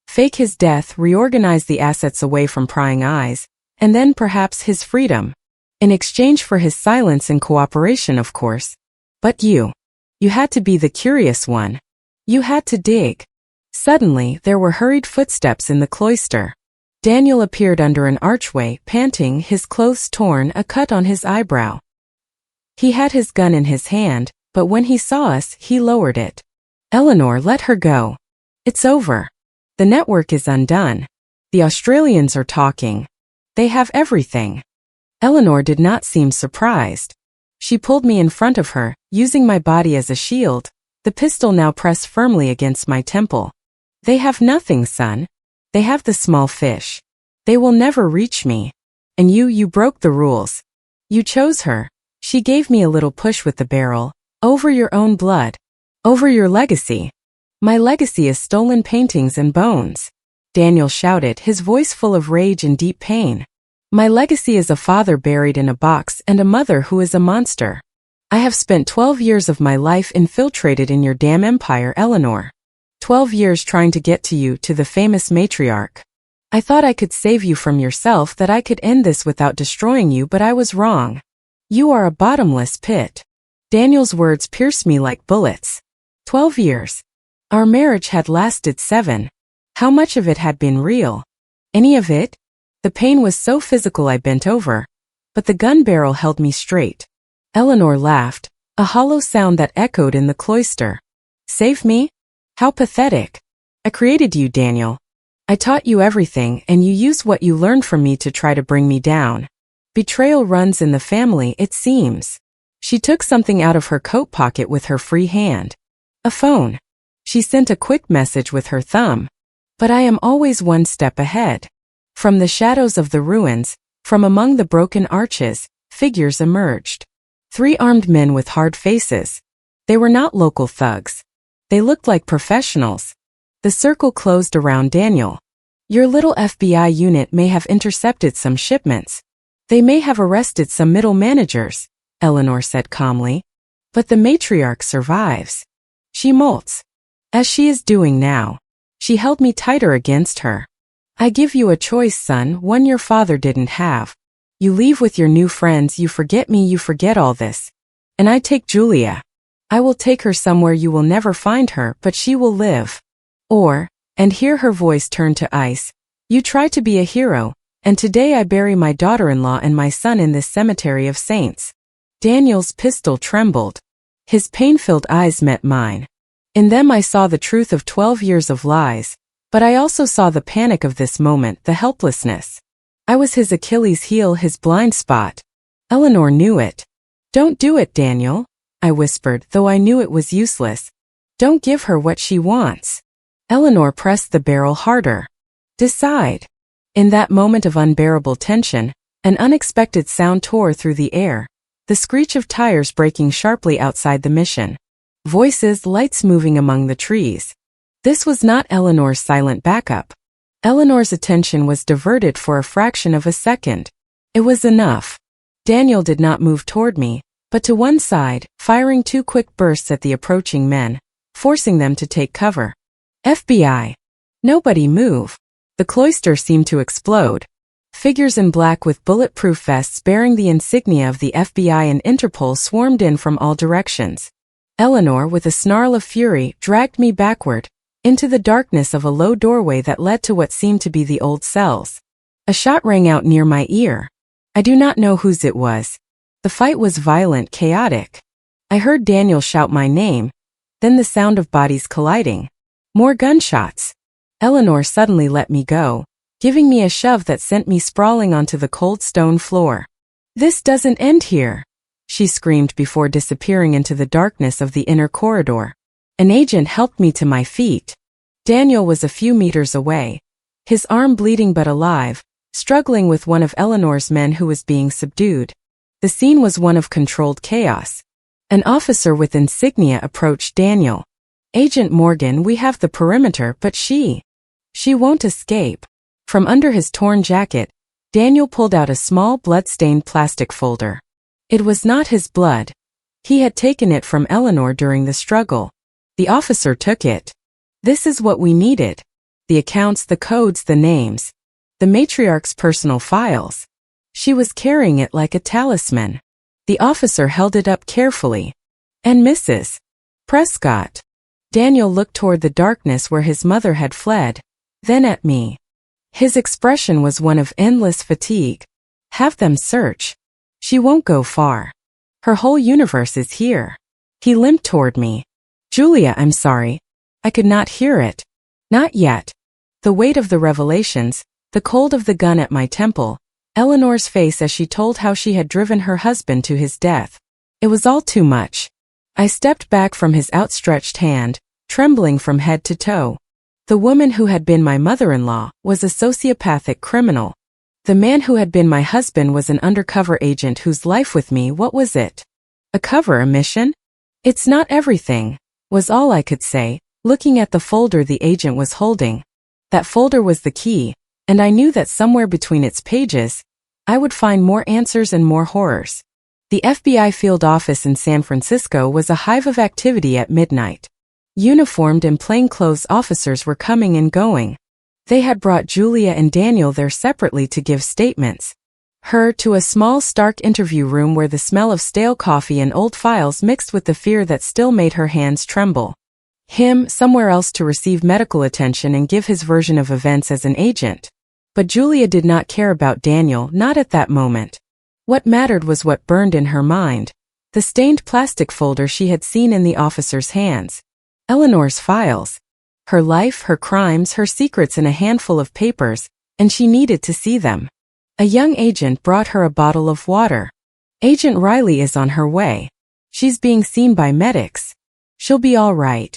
Fake his death, reorganize the assets away from prying eyes, and then perhaps his freedom. In exchange for his silence and cooperation, of course. But you had to be the curious one. You had to dig. Suddenly, there were hurried footsteps in the cloister. Daniel appeared under an archway, panting, his clothes torn, a cut on his eyebrow. He had his gun in his hand, but when he saw us, he lowered it. Eleanor, let her go. It's over. The network is undone. The Australians are talking. They have everything. Eleanor did not seem surprised. She pulled me in front of her, using my body as a shield, the pistol now pressed firmly against my temple. They have nothing, son. They have the small fish. They will never reach me. And you broke the rules. You chose her. She gave me a little push with the barrel. Over your own blood. Over your legacy. My legacy is stolen paintings and bones. Daniel shouted, his voice full of rage and deep pain. My legacy is a father buried in a box and a mother who is a monster. I have spent 12 years of my life infiltrated in your damn empire, Eleanor. 12 years trying to get to you, to the famous matriarch. I thought I could save you from yourself, that I could end this without destroying you, but I was wrong. You are a bottomless pit. Daniel's words pierced me like bullets. 12 years. Our marriage had lasted 7. How much of it had been real? Any of it? The pain was so physical I bent over, but the gun barrel held me straight. Eleanor laughed, a hollow sound that echoed in the cloister. Save me? How pathetic. I created you, Daniel. I taught you everything, and you used what you learned from me to try to bring me down. Betrayal runs in the family, it seems. She took something out of her coat pocket with her free hand. A phone. She sent a quick message with her thumb. But I am always one step ahead. From the shadows of the ruins, from among the broken arches, figures emerged. 3 armed men with hard faces. They were not local thugs. They looked like professionals. The circle closed around Daniel. Your little FBI unit may have intercepted some shipments. They may have arrested some middle managers, Eleanor said calmly. But the matriarch survives. She molts. As she is doing now. She held me tighter against her. I give you a choice, son, one your father didn't have. You leave with your new friends, you forget me, you forget all this. And I take Julia. I will take her somewhere you will never find her, but she will live. Or, and here her voice turned to ice, you try to be a hero, and today I bury my daughter-in-law and my son in this cemetery of saints. Daniel's pistol trembled. His pain-filled eyes met mine. In them I saw the truth of 12 years of lies. But I also saw the panic of this moment, the helplessness. I was his Achilles heel, his blind spot. Eleanor knew it. Don't do it, Daniel, I whispered, though I knew it was useless. Don't give her what she wants. Eleanor pressed the barrel harder. Decide. In that moment of unbearable tension, an unexpected sound tore through the air, the screech of tires braking sharply outside the mission. Voices, lights moving among the trees. This was not Eleanor's silent backup. Eleanor's attention was diverted for a fraction of a second. It was enough. Daniel did not move toward me, but to one side, firing 2 quick bursts at the approaching men, forcing them to take cover. FBI. Nobody move. The cloister seemed to explode. Figures in black with bulletproof vests bearing the insignia of the FBI and Interpol swarmed in from all directions. Eleanor, with a snarl of fury, dragged me backward, into the darkness of a low doorway that led to what seemed to be the old cells. A shot rang out near my ear. I do not know whose it was. The fight was violent, chaotic. I heard Daniel shout my name, then the sound of bodies colliding. More gunshots. Eleanor suddenly let me go, giving me a shove that sent me sprawling onto the cold stone floor. This doesn't end here, she screamed before disappearing into the darkness of the inner corridor. An agent helped me to my feet. Daniel was a few meters away, his arm bleeding but alive, struggling with one of Eleanor's men who was being subdued. The scene was one of controlled chaos. An officer with insignia approached Daniel. "Agent Morgan, we have the perimeter, but she won't escape." From under his torn jacket, Daniel pulled out a small blood-stained plastic folder. It was not his blood. He had taken it from Eleanor during the struggle. The officer took it. "This is what we needed. The accounts, the codes, the names. The matriarch's personal files." She was carrying it like a talisman. The officer held it up carefully. "And Mrs. Prescott." Daniel looked toward the darkness where his mother had fled, then at me. His expression was one of endless fatigue. "Have them search. She won't go far. Her whole universe is here." He limped toward me. "Julia, I'm sorry. I could not hear it. Not yet." The weight of the revelations, the cold of the gun at my temple, Eleanor's face as she told how she had driven her husband to his death. It was all too much. I stepped back from his outstretched hand, trembling from head to toe. The woman who had been my mother-in-law was a sociopathic criminal. The man who had been my husband was an undercover agent whose life with me, what was it? A cover, a mission? "It's not everything," was all I could say, looking at the folder the agent was holding. That folder was the key, and I knew that somewhere between its pages, I would find more answers and more horrors. The FBI field office in San Francisco was a hive of activity at midnight. Uniformed and plainclothes officers were coming and going. They had brought Julia and Daniel there separately to give statements. Her to a small, stark interview room where the smell of stale coffee and old files mixed with the fear that still made her hands tremble. Him somewhere else to receive medical attention and give his version of events as an agent. But Julia did not care about Daniel, not at that moment. What mattered was what burned in her mind. The stained plastic folder she had seen in the officer's hands. Eleanor's files. Her life, her crimes, her secrets in a handful of papers, and she needed to see them. A young agent brought her a bottle of water. "Agent Riley is on her way. She's being seen by medics. She'll be all right.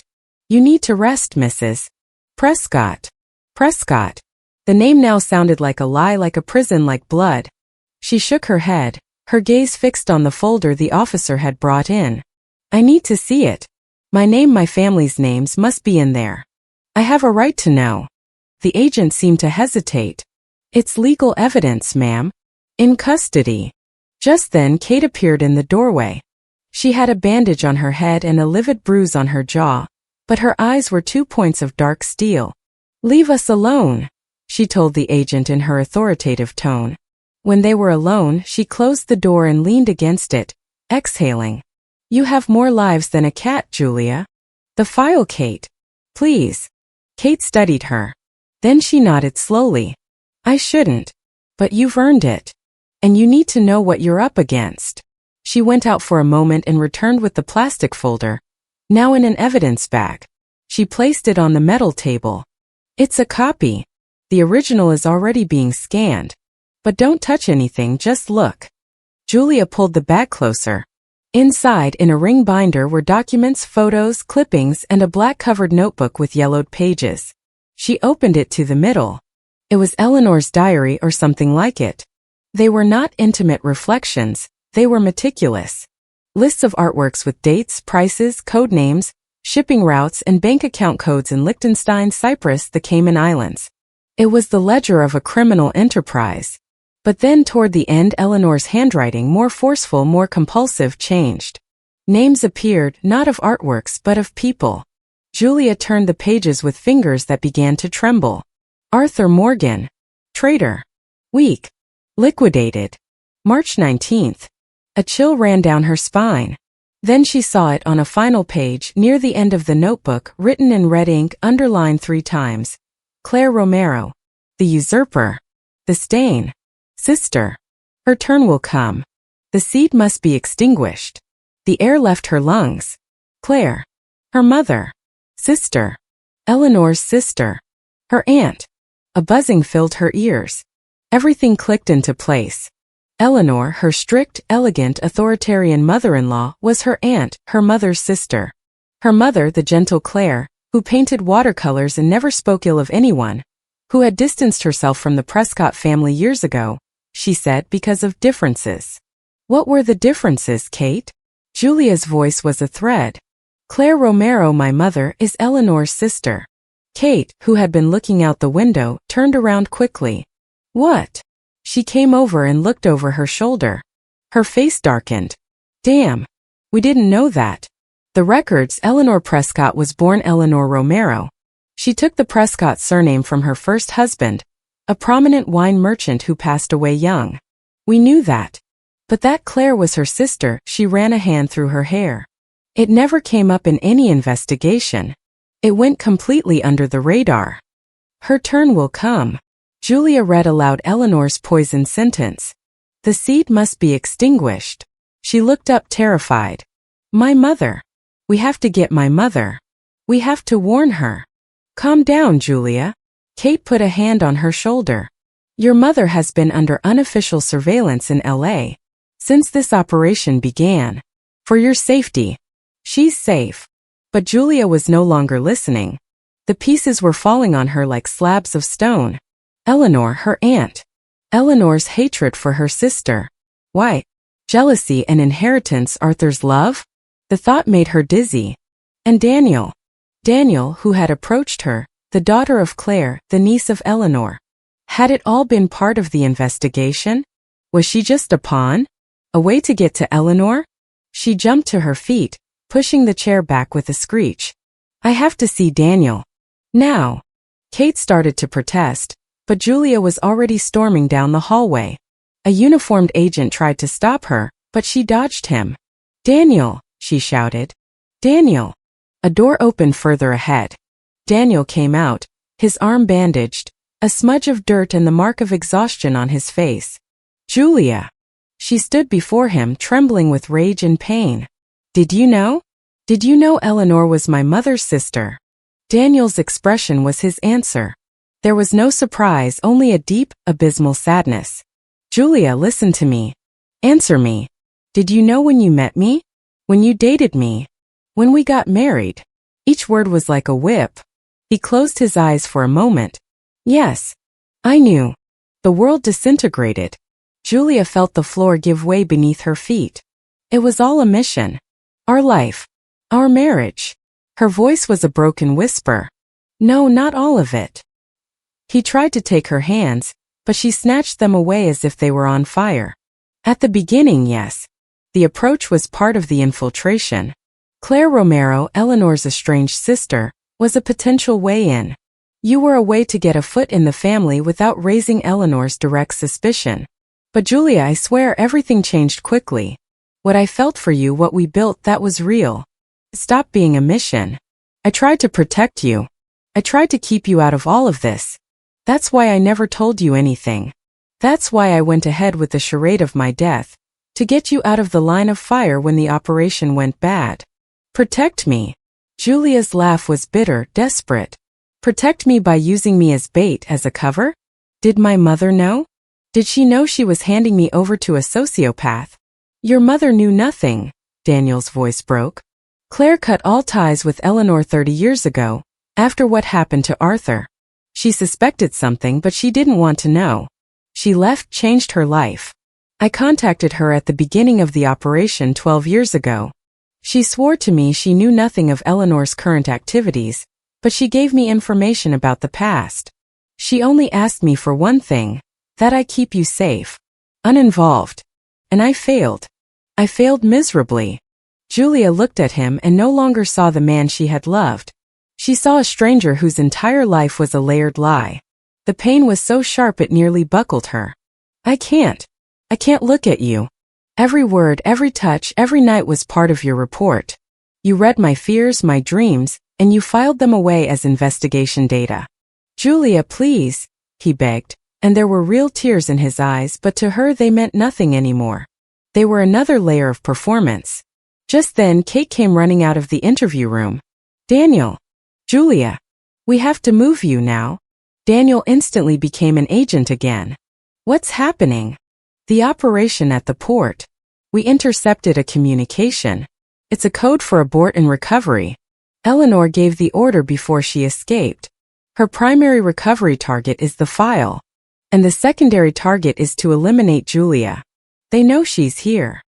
You need to rest, Mrs. Prescott." Prescott. The name now sounded like a lie, like a prison, like blood. She shook her head, her gaze fixed on the folder the officer had brought in. "I need to see it. My name, my family's names must be in there. I have a right to know." The agent seemed to hesitate. "It's legal evidence, ma'am. In custody." Just then Kate appeared in the doorway. She had a bandage on her head and a livid bruise on her jaw, but her eyes were 2 points of dark steel. "Leave us alone," she told the agent in her authoritative tone. When they were alone, she closed the door and leaned against it, exhaling. "You have more lives than a cat, Julia." "The file, Kate. Please." Kate studied her. Then she nodded slowly. "I shouldn't. But you've earned it. And you need to know what you're up against." She went out for a moment and returned with the plastic folder, now in an evidence bag. She placed it on the metal table. "It's a copy. The original is already being scanned. But don't touch anything, just look." Julia pulled the bag closer. Inside, in a ring binder, were documents, photos, clippings, and a black-covered notebook with yellowed pages. She opened it to the middle. It was Eleanor's diary or something like it. They were not intimate reflections, they were meticulous. Lists of artworks with dates, prices, code names, shipping routes, and bank account codes in Liechtenstein, Cyprus, the Cayman Islands. It was the ledger of a criminal enterprise. But then toward the end, Eleanor's handwriting, more forceful, more compulsive, changed. Names appeared, not of artworks but of people. Julia turned the pages with fingers that began to tremble. Arthur Morgan. Traitor. Weak. Liquidated. March 19th. A chill ran down her spine. Then she saw it on a final page, near the end of the notebook, written in red ink, underlined 3 times. Claire Romero. The usurper. The stain. Sister. Her turn will come. The seed must be extinguished. The air left her lungs. Claire. Her mother. Sister. Eleanor's sister. Her aunt. A buzzing filled her ears. Everything clicked into place. Eleanor, her strict, elegant, authoritarian mother-in-law, was her aunt, her mother's sister. Her mother, the gentle Claire, who painted watercolors and never spoke ill of anyone, who had distanced herself from the Prescott family years ago, she said, because of differences. What were the differences, Kate? Julia's voice was a thread. Claire Romero, my mother, is Eleanor's sister. Kate, who had been looking out the window, turned around quickly. What? She came over and looked over her shoulder. Her face darkened. Damn. We didn't know that. The records, Eleanor Prescott was born Eleanor Romero. She took the Prescott surname from her first husband, a prominent wine merchant who passed away young. We knew that. But that Claire was her sister. She ran a hand through her hair. It never came up in any investigation. It went completely under the radar. Her turn will come. Julia read aloud Eleanor's poisoned sentence. The seed must be extinguished. She looked up terrified. My mother. We have to get my mother. We have to warn her. Calm down, Julia. Kate put a hand on her shoulder. Your mother has been under unofficial surveillance in LA since this operation began. For your safety. She's safe. But Julia was no longer listening. The pieces were falling on her like slabs of stone. Eleanor, her aunt. Eleanor's hatred for her sister. Why? Jealousy and inheritance, Arthur's love? The thought made her dizzy. And Daniel. Daniel, who had approached her, the daughter of Claire, the niece of Eleanor. Had it all been part of the investigation? Was she just a pawn? A way to get to Eleanor? She jumped to her feet, pushing the chair back with a screech. I have to see Daniel. Now. Kate started to protest, but Julia was already storming down the hallway. A uniformed agent tried to stop her, but she dodged him. Daniel, she shouted. Daniel. A door opened further ahead. Daniel came out, his arm bandaged, a smudge of dirt and the mark of exhaustion on his face. Julia. She stood before him, trembling with rage and pain. Did you know? Did you know Eleanor was my mother's sister? Daniel's expression was his answer. There was no surprise, only a deep, abysmal sadness. Julia, listen to me. Answer me. Did you know when you met me? When you dated me? When we got married? Each word was like a whip. He closed his eyes for a moment. Yes. I knew. The world disintegrated. Julia felt the floor give way beneath her feet. It was all a mission. Our life. Our marriage. Her voice was a broken whisper. No, not all of it. He tried to take her hands, but she snatched them away as if they were on fire. At the beginning, yes. The approach was part of the infiltration. Claire Romero, Eleanor's estranged sister, was a potential way in. You were a way to get a foot in the family without raising Eleanor's direct suspicion. But Julia, I swear everything changed quickly. What I felt for you, what we built, that was real. Stop being a mission. I tried to protect you. I tried to keep you out of all of this. That's why I never told you anything. That's why I went ahead with the charade of my death, to get you out of the line of fire when the operation went bad. Protect me. Julia's laugh was bitter, desperate. Protect me by using me as bait, as a cover? Did my mother know? Did she know she was handing me over to a sociopath? Your mother knew nothing, Daniel's voice broke. Claire cut all ties with Eleanor 30 years ago, after what happened to Arthur. She suspected something, but she didn't want to know. She left, changed her life. I contacted her at the beginning of the operation 12 years ago. She swore to me she knew nothing of Eleanor's current activities, but she gave me information about the past. She only asked me for one thing, that I keep you safe, uninvolved. And I failed. I failed miserably. Julia looked at him and no longer saw the man she had loved. She saw a stranger whose entire life was a layered lie. The pain was so sharp it nearly buckled her. I can't look at you. Every word, every touch, every night was part of your report. You read my fears, my dreams, and you filed them away as investigation data. Julia, please, he begged, and there were real tears in his eyes, but to her they meant nothing anymore. They were another layer of performance. Just then Kate came running out of the interview room. Daniel. Julia. We have to move you now. Daniel instantly became an agent again. What's happening? The operation at the port. We intercepted a communication. It's a code for abort and recovery. Eleanor gave the order before she escaped. Her primary recovery target is the file, and the secondary target is to eliminate Julia. They know she's here.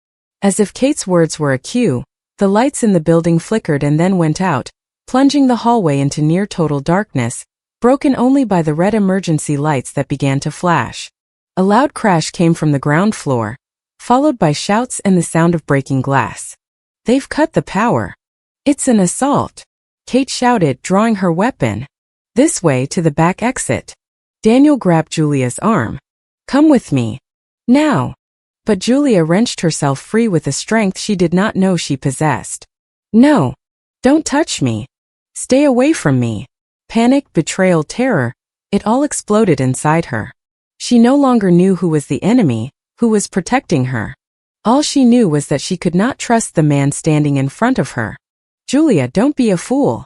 As if Kate's words were a cue, the lights in the building flickered and then went out, plunging the hallway into near-total darkness, broken only by the red emergency lights that began to flash. A loud crash came from the ground floor, followed by shouts and the sound of breaking glass. They've cut the power. It's an assault, Kate shouted, drawing her weapon. This way to the back exit. Daniel grabbed Julia's arm. Come with me. Now. But Julia wrenched herself free with a strength she did not know she possessed. No. Don't touch me. Stay away from me. Panic, betrayal, terror, it all exploded inside her. She no longer knew who was the enemy, who was protecting her. All she knew was that she could not trust the man standing in front of her. Julia, don't be a fool.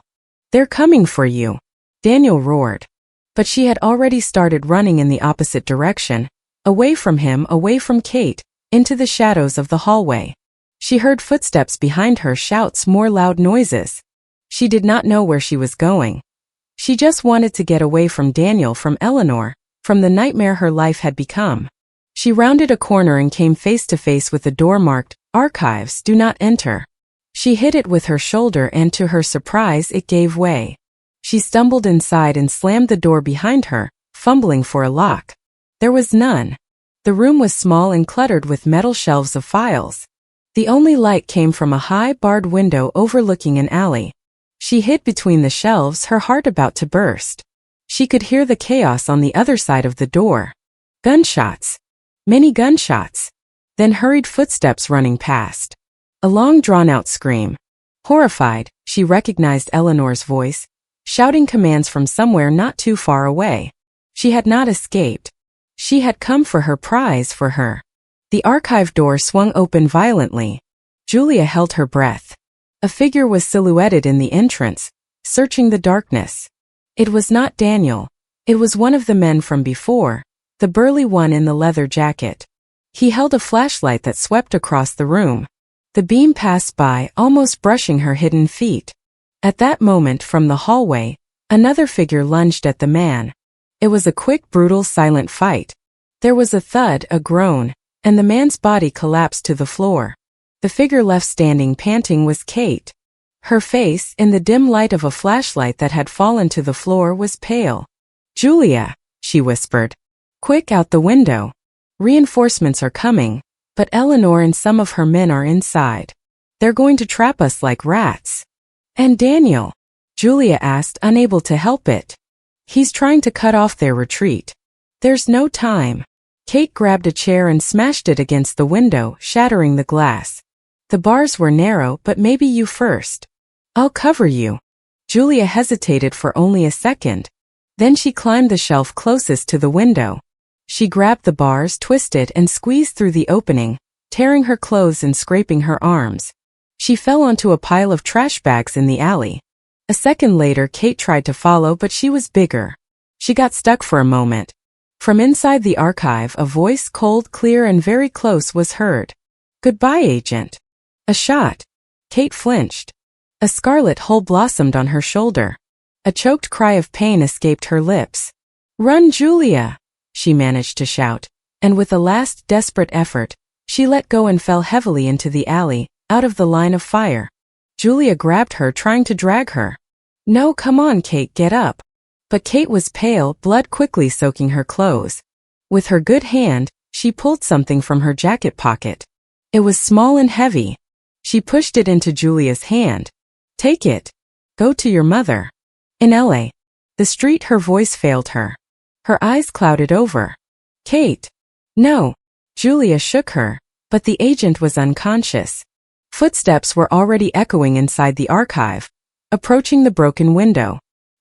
They're coming for you, Daniel roared. But she had already started running in the opposite direction, away from him, away from Kate, into the shadows of the hallway. She heard footsteps behind her, shouts, more loud noises. She did not know where she was going. She just wanted to get away from Daniel, from Eleanor, from the nightmare her life had become. She rounded a corner and came face to face with a door marked, Archives, Do Not Enter. She hit it with her shoulder and to her surprise it gave way. She stumbled inside and slammed the door behind her, fumbling for a lock. There was none. The room was small and cluttered with metal shelves of files. The only light came from a high, barred window overlooking an alley. She hid between the shelves, her heart about to burst. She could hear the chaos on the other side of the door. Gunshots. Many gunshots. Then hurried footsteps running past. A long drawn-out scream. Horrified, she recognized Eleanor's voice, shouting commands from somewhere not too far away. She had not escaped. She had come for her prize, for her. The archive door swung open violently. Julia held her breath. A figure was silhouetted in the entrance, searching the darkness. It was not Daniel. It was one of the men from before, the burly one in the leather jacket. He held a flashlight that swept across the room. The beam passed by, almost brushing her hidden feet. At that moment, from the hallway, another figure lunged at the man. It was a quick, brutal, silent fight. There was a thud, a groan, and the man's body collapsed to the floor. The figure left standing panting was Kate. Her face, in the dim light of a flashlight that had fallen to the floor, was pale. Julia, she whispered. Quick, out the window. Reinforcements are coming, but Eleanor and some of her men are inside. They're going to trap us like rats. And Daniel? Julia asked, unable to help it. He's trying to cut off their retreat. There's no time. Kate grabbed a chair and smashed it against the window, shattering the glass. The bars were narrow, but maybe you first. I'll cover you. Julia hesitated for only a second. Then she climbed the shelf closest to the window. She grabbed the bars, twisted, and squeezed through the opening, tearing her clothes and scraping her arms. She fell onto a pile of trash bags in the alley. A second later, Kate tried to follow, but she was bigger. She got stuck for a moment. From inside the archive, a voice, cold, clear, and very close, was heard. Goodbye, Agent. A shot. Kate flinched. A scarlet hole blossomed on her shoulder. A choked cry of pain escaped her lips. Run, Julia! She managed to shout, and with a last desperate effort, she let go and fell heavily into the alley, out of the line of fire. Julia grabbed her, trying to drag her. No, come on, Kate, get up. But Kate was pale, blood quickly soaking her clothes. With her good hand, she pulled something from her jacket pocket. It was small and heavy. She pushed it into Julia's hand. Take it. Go to your mother. In L.A. The street, her voice failed her. Her eyes clouded over. Kate. No. Julia shook her, but the agent was unconscious. Footsteps were already echoing inside the archive, approaching the broken window.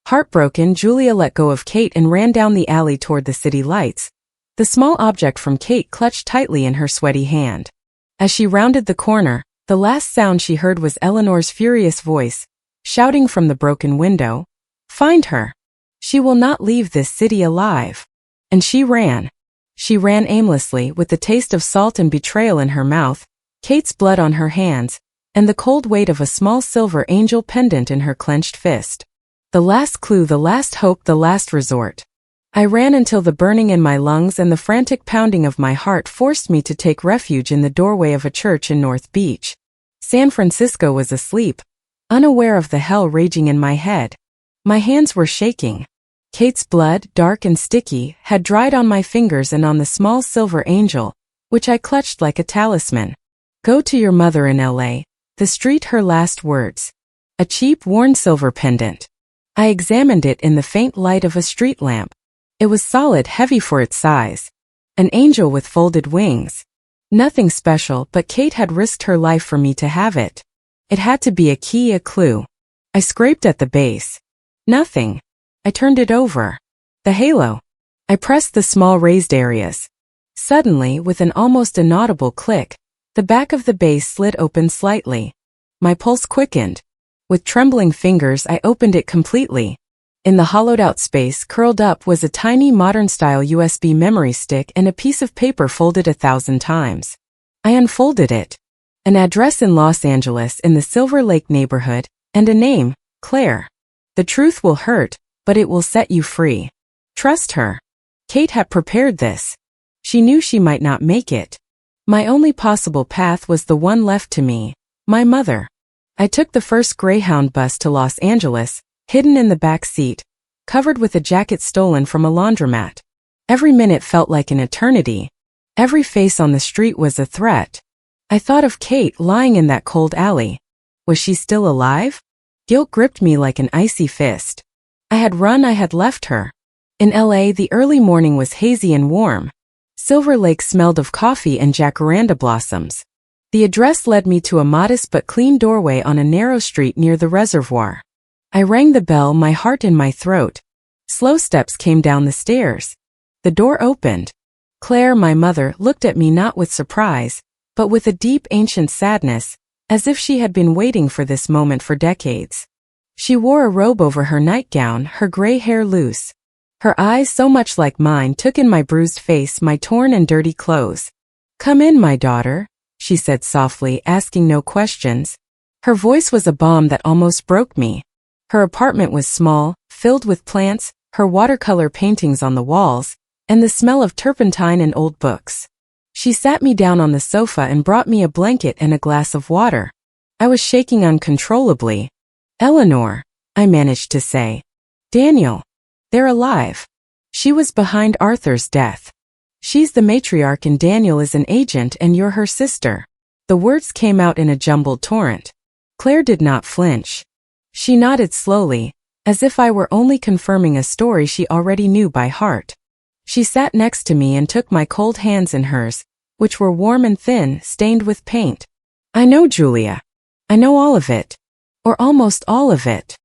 Heartbroken, Julia let go of Kate and ran down the alley toward the city lights, the small object from Kate clutched tightly in her sweaty hand. As she rounded the corner, the last sound she heard was Eleanor's furious voice, shouting from the broken window, Find her. She will not leave this city alive. And she ran. She ran aimlessly, with the taste of salt and betrayal in her mouth, Kate's blood on her hands, and the cold weight of a small silver angel pendant in her clenched fist. The last clue, the last hope, the last resort. I ran until the burning in my lungs and the frantic pounding of my heart forced me to take refuge in the doorway of a church in North Beach. San Francisco was asleep, unaware of the hell raging in my head. My hands were shaking. Kate's blood, dark and sticky, had dried on my fingers and on the small silver angel, which I clutched like a talisman. Go to your mother in LA. The street, her last words. A cheap, worn silver pendant. I examined it in the faint light of a street lamp. It was solid, heavy for its size. An angel with folded wings. Nothing special, but Kate had risked her life for me to have it. It had to be a key, a clue. I scraped at the base. Nothing. I turned it over. The halo. I pressed the small raised areas. Suddenly, with an almost inaudible click, the back of the base slid open slightly. My pulse quickened. With trembling fingers, I opened it completely. In the hollowed-out space, curled up, was a tiny modern-style USB memory stick and a piece of paper folded 1,000 times. I unfolded it. An address in Los Angeles in the Silver Lake neighborhood, and a name, Claire. The truth will hurt, but it will set you free. Trust her. Kate had prepared this. She knew she might not make it. My only possible path was the one left to me, my mother. I took the first Greyhound bus to Los Angeles, hidden in the back seat, covered with a jacket stolen from a laundromat. Every minute felt like an eternity. Every face on the street was a threat. I thought of Kate lying in that cold alley. Was she still alive? Guilt gripped me like an icy fist. I had run, I had left her. In LA, the early morning was hazy and warm. Silver Lake smelled of coffee and jacaranda blossoms. The address led me to a modest but clean doorway on a narrow street near the reservoir. I rang the bell, my heart in my throat. Slow steps came down the stairs. The door opened. Claire, my mother, looked at me not with surprise, but with a deep ancient sadness, as if she had been waiting for this moment for decades. She wore a robe over her nightgown, her gray hair loose. Her eyes, so much like mine, took in my bruised face, my torn and dirty clothes. Come in, my daughter, she said softly, asking no questions. Her voice was a balm that almost broke me. Her apartment was small, filled with plants, her watercolor paintings on the walls, and the smell of turpentine and old books. She sat me down on the sofa and brought me a blanket and a glass of water. I was shaking uncontrollably. Eleanor, I managed to say. Daniel. They're alive. She was behind Arthur's death. She's the matriarch and Daniel is an agent and you're her sister. The words came out in a jumbled torrent. Claire did not flinch. She nodded slowly, as if I were only confirming a story she already knew by heart. She sat next to me and took my cold hands in hers, which were warm and thin, stained with paint. I know, Julia. I know all of it. Or almost all of it.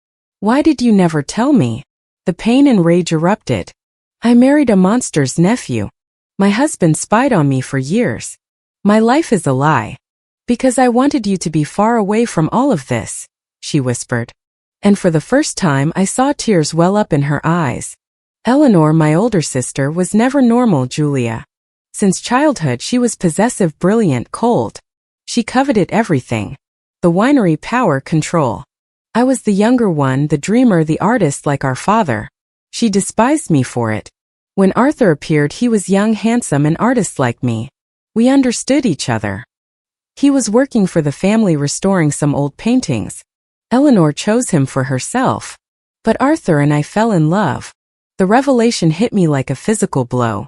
Why did you never tell me? The pain and rage erupted. I married a monster's nephew. My husband spied on me for years. My life is a lie. Because I wanted you to be far away from all of this, she whispered. And for the first time I saw tears well up in her eyes. Eleanor, my older sister, was never normal, Julia. Since childhood she was possessive, brilliant, cold. She coveted everything. The winery, power, control. I was the younger one, the dreamer, the artist like our father. She despised me for it. When Arthur appeared he was young, handsome, and artist like me. We understood each other. He was working for the family restoring some old paintings. Eleanor chose him for herself. But Arthur and I fell in love. The revelation hit me like a physical blow.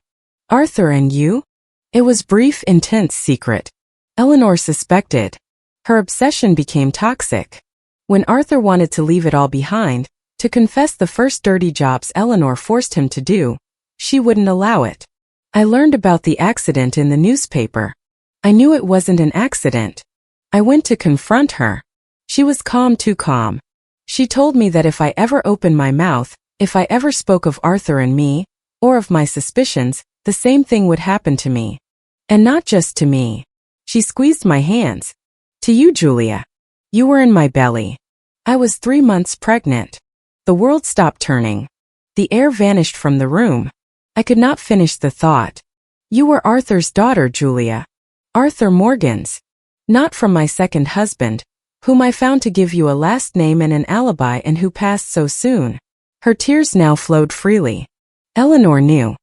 Arthur and you? It was brief, intense secret. Eleanor suspected. Her obsession became toxic. When Arthur wanted to leave it all behind, to confess the first dirty jobs Eleanor forced him to do, she wouldn't allow it. I learned about the accident in the newspaper. I knew it wasn't an accident. I went to confront her. She was calm, too calm. She told me that if I ever opened my mouth, if I ever spoke of Arthur and me, or of my suspicions, the same thing would happen to me. And not just to me. She squeezed my hands. To you, Julia. You were in my belly. I was 3 months pregnant. The world stopped turning. The air vanished from the room. I could not finish the thought. You were Arthur's daughter, Julia. Arthur Morgan's. Not from my second husband, whom I found to give you a last name and an alibi and who passed so soon. Her tears now flowed freely. Eleanor knew.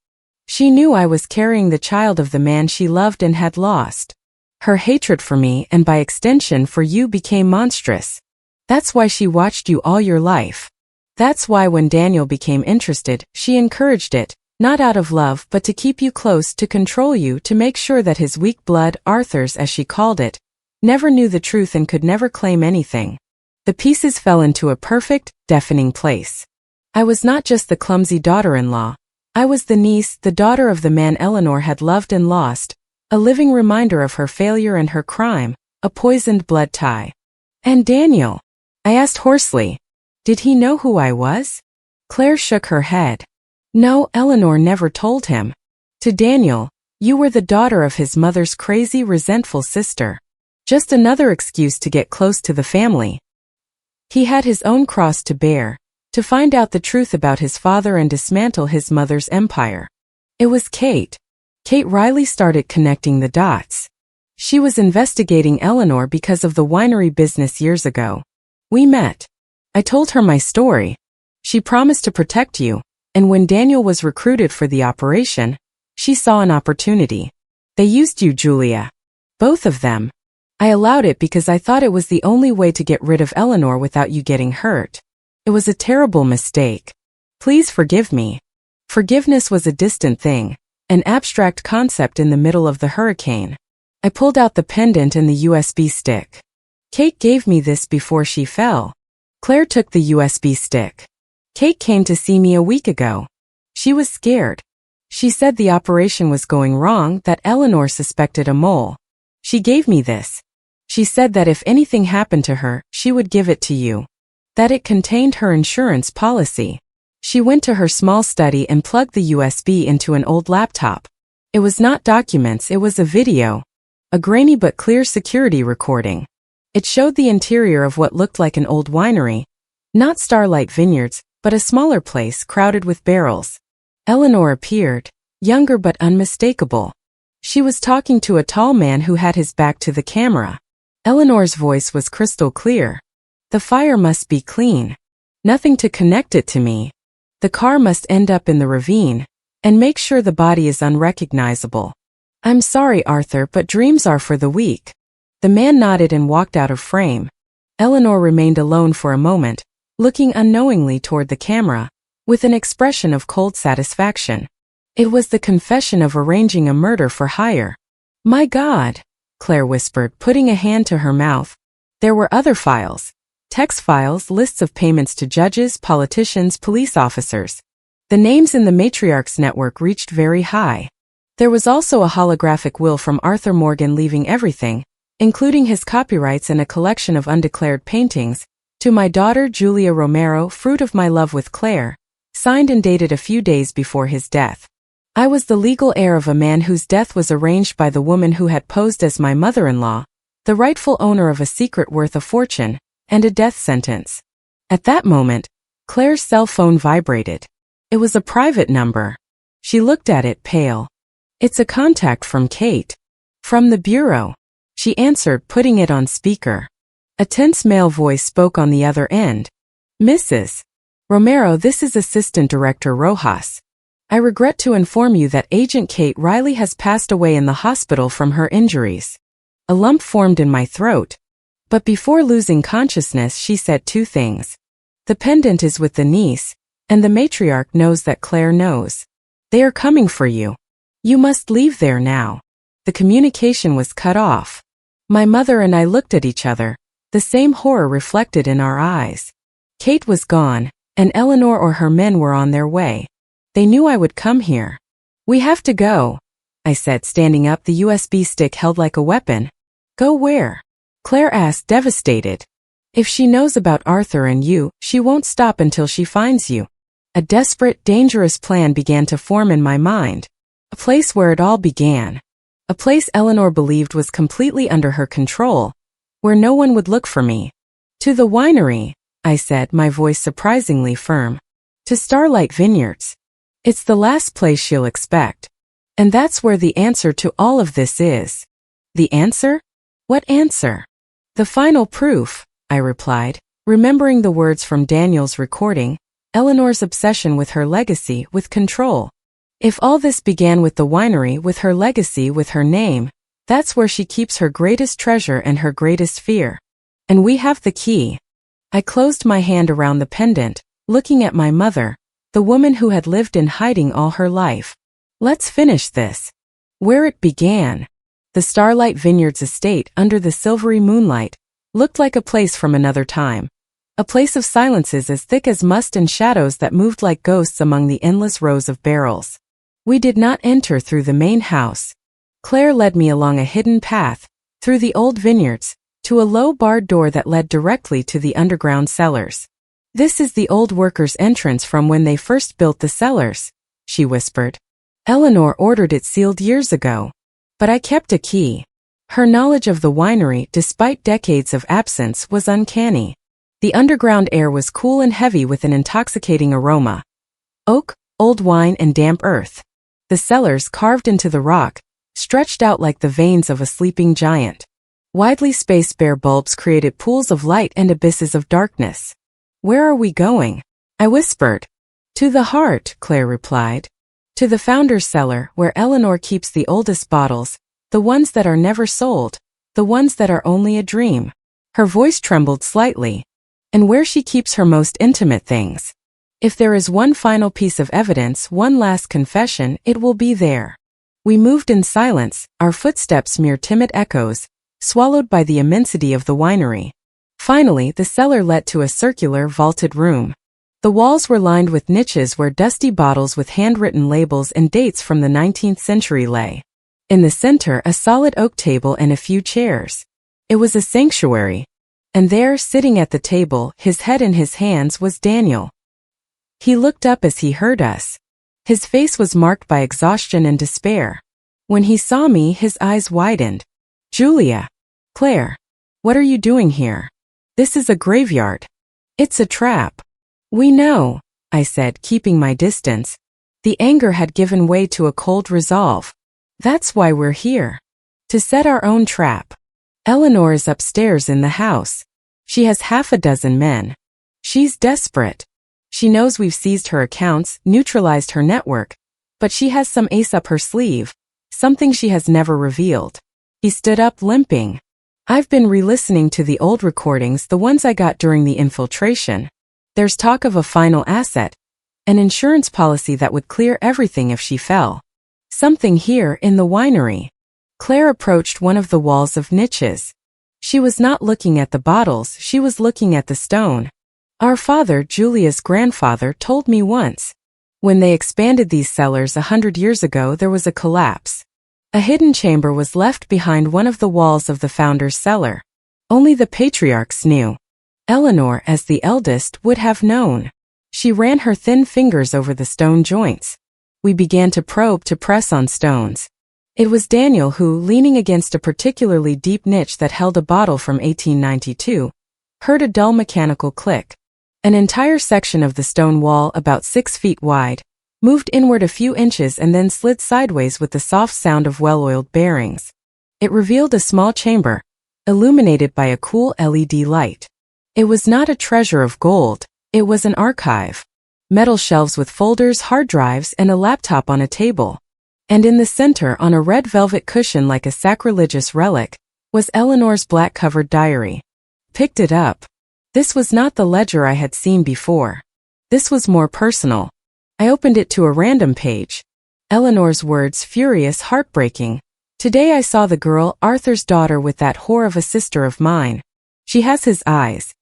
She knew I was carrying the child of the man she loved and had lost. Her hatred for me and by extension for you became monstrous. That's why she watched you all your life. That's why when Daniel became interested, she encouraged it, not out of love but to keep you close, to control you, to make sure that his weak blood, Arthur's as she called it, never knew the truth and could never claim anything. The pieces fell into a perfect, deafening place. I was not just the clumsy daughter-in-law. I was the niece, the daughter of the man Eleanor had loved and lost, a living reminder of her failure and her crime, a poisoned blood tie. And Daniel? I asked hoarsely. Did he know who I was? Claire shook her head. No, Eleanor never told him. To Daniel, you were the daughter of his mother's crazy, resentful sister. Just another excuse to get close to the family. He had his own cross to bear, to find out the truth about his father and dismantle his mother's empire. It was Kate. Kate Riley started connecting the dots. She was investigating Eleanor because of the winery business years ago. We met. I told her my story. She promised to protect you, and when Daniel was recruited for the operation, she saw an opportunity. They used you, Julia. Both of them. I allowed it because I thought it was the only way to get rid of Eleanor without you getting hurt. It was a terrible mistake. Please forgive me. Forgiveness was a distant thing, an abstract concept in the middle of the hurricane. I pulled out the pendant and the USB stick. Kate gave me this before she fell. Claire took the USB stick. Kate came to see me a week ago. She was scared. She said the operation was going wrong, that Eleanor suspected a mole. She gave me this. She said that if anything happened to her, she would give it to you. That it contained her insurance policy. She went to her small study and plugged the USB into an old laptop. It was not documents, it was a video. A grainy but clear security recording. It showed the interior of what looked like an old winery. Not Starlight Vineyards, but a smaller place crowded with barrels. Eleanor appeared, younger but unmistakable. She was talking to a tall man who had his back to the camera. Eleanor's voice was crystal clear. The fire must be clean. Nothing to connect it to me. The car must end up in the ravine, and make sure the body is unrecognizable. I'm sorry, Arthur, but dreams are for the weak. The man nodded and walked out of frame. Eleanor remained alone for a moment, looking unknowingly toward the camera, with an expression of cold satisfaction. It was the confession of arranging a murder for hire. My God, Claire whispered, putting a hand to her mouth. There were other files. Text files, lists of payments to judges, politicians, police officers. The names in the matriarch's network reached very high. There was also a holographic will from Arthur Morgan leaving everything, including his copyrights and a collection of undeclared paintings, to my daughter Julia Romero, fruit of my love with Claire, signed and dated a few days before his death. I was the legal heir of a man whose death was arranged by the woman who had posed as my mother-in-law, the rightful owner of a secret worth a fortune, and a death sentence. At that moment, Claire's cell phone vibrated. It was a private number. She looked at it, pale. It's a contact from Kate. From the bureau. She answered, putting it on speaker. A tense male voice spoke on the other end. Mrs. Romero, this is Assistant Director Rojas. I regret to inform you that Agent Kate Riley has passed away in the hospital from her injuries. A lump formed in my throat. But before losing consciousness, she said two things. The pendant is with the niece, and the matriarch knows that Claire knows. They are coming for you. You must leave there now. The communication was cut off. My mother and I looked at each other, the same horror reflected in our eyes. Kate was gone, and Eleanor or her men were on their way. They knew I would come here. We have to go, I said, standing up, the USB stick held like a weapon. Go where? Claire asked, devastated. If she knows about Arthur and you, she won't stop until she finds you. A desperate, dangerous plan began to form in my mind. A place where it all began. A place Eleanor believed was completely under her control, where no one would look for me. To the winery, I said, my voice surprisingly firm. To Starlight Vineyards. It's the last place she'll expect. And that's where the answer to all of this is. The answer? What answer? The final proof, I replied, remembering the words from Daniel's recording, Eleanor's obsession with her legacy, with control. If all this began with the winery, with her legacy, with her name, that's where she keeps her greatest treasure and her greatest fear. And we have the key. I closed my hand around the pendant, looking at my mother, the woman who had lived in hiding all her life. Let's finish this. Where it began. The Starlight Vineyards estate under the silvery moonlight looked like a place from another time. A place of silences as thick as must and shadows that moved like ghosts among the endless rows of barrels. We did not enter through the main house. Claire led me along a hidden path, through the old vineyards, to a low barred door that led directly to the underground cellars. This is the old workers' entrance from when they first built the cellars, she whispered. Eleanor ordered it sealed years ago. But I kept a key. Her knowledge of the winery, despite decades of absence, was uncanny. The underground air was cool and heavy with an intoxicating aroma. Oak, old wine and damp earth. The cellars, carved into the rock, stretched out like the veins of a sleeping giant. Widely spaced bare bulbs created pools of light and abysses of darkness. Where are we going? I whispered. To the heart, Claire replied. To the founder's cellar, where Eleanor keeps the oldest bottles, the ones that are never sold, the ones that are only a dream. Her voice trembled slightly. And where she keeps her most intimate things. If there is one final piece of evidence, one last confession, it will be there. We moved in silence, our footsteps mere timid echoes, swallowed by the immensity of the winery. Finally, the cellar led to a circular, vaulted room. The walls were lined with niches where dusty bottles with handwritten labels and dates from the 19th century lay. In the center, a solid oak table and a few chairs. It was a sanctuary. And there, sitting at the table, his head in his hands, was Daniel. He looked up as he heard us. His face was marked by exhaustion and despair. When he saw me, his eyes widened. Julia. Claire. What are you doing here? This is a graveyard. It's a trap. We know, I said, keeping my distance. The anger had given way to a cold resolve. That's why we're here. To set our own trap. Eleanor is upstairs in the house. She has half a dozen men. She's desperate. She knows we've seized her accounts, neutralized her network, but she has some ace up her sleeve, something she has never revealed. He stood up limping. I've been re-listening to the old recordings, the ones I got during the infiltration. There's talk of a final asset, an insurance policy that would clear everything if she fell. Something here in the winery. Claire approached one of the walls of niches. She was not looking at the bottles, she was looking at the stone. Our father, Julia's grandfather, told me once. When they expanded these cellars 100 years ago, there was a collapse. A hidden chamber was left behind one of the walls of the founder's cellar. Only the patriarchs knew. Eleanor, as the eldest, would have known. She ran her thin fingers over the stone joints. We began to probe, to press on stones. It was Daniel who, leaning against a particularly deep niche that held a bottle from 1892, heard a dull mechanical click. An entire section of the stone wall, about 6 feet wide, moved inward a few inches and then slid sideways with the soft sound of well-oiled bearings. It revealed a small chamber, illuminated by a cool LED light. It was not a treasure of gold, it was an archive. Metal shelves with folders, hard drives, and a laptop on a table. And in the center, on a red velvet cushion like a sacrilegious relic, was Eleanor's black-covered diary. Picked it up. This was not the ledger I had seen before. This was more personal. I opened it to a random page. Eleanor's words, furious, heartbreaking. Today I saw the girl, Arthur's daughter, with that whore of a sister of mine. She has his eyes.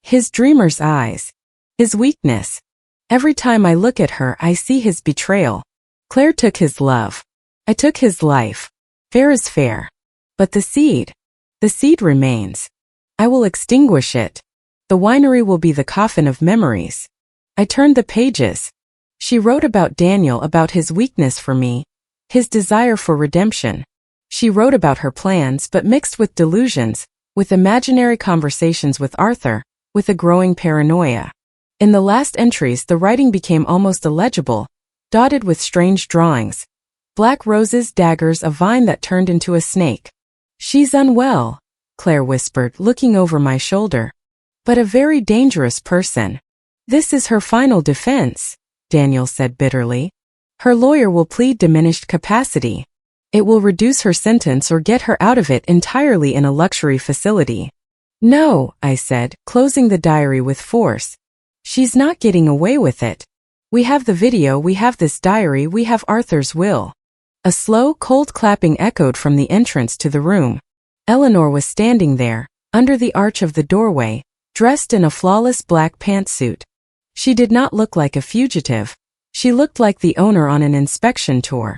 His dreamer's eyes. His weakness. Every time I look at her, I see his betrayal. Claire took his love. I took his life. Fair is fair. But the seed remains. I will extinguish it. The winery will be the coffin of memories. I turned the pages. She wrote about Daniel, about his weakness for me, his desire for redemption. She wrote about her plans, but mixed with delusions, with imaginary conversations with Arthur, with a growing paranoia. In the last entries, the writing became almost illegible, dotted with strange drawings. Black roses, daggers, a vine that turned into a snake. She's unwell. Claire whispered, looking over my shoulder. But a very dangerous person. This is her final defense, Daniel said bitterly. Her lawyer will plead diminished capacity. It will reduce her sentence or get her out of it entirely in a luxury facility. No, I said, closing the diary with force. She's not getting away with it. We have the video, we have this diary, we have Arthur's will. A slow, cold clapping echoed from the entrance to the room. Eleanor was standing there, under the arch of the doorway, dressed in a flawless black pantsuit. She did not look like a fugitive. She looked like the owner on an inspection tour.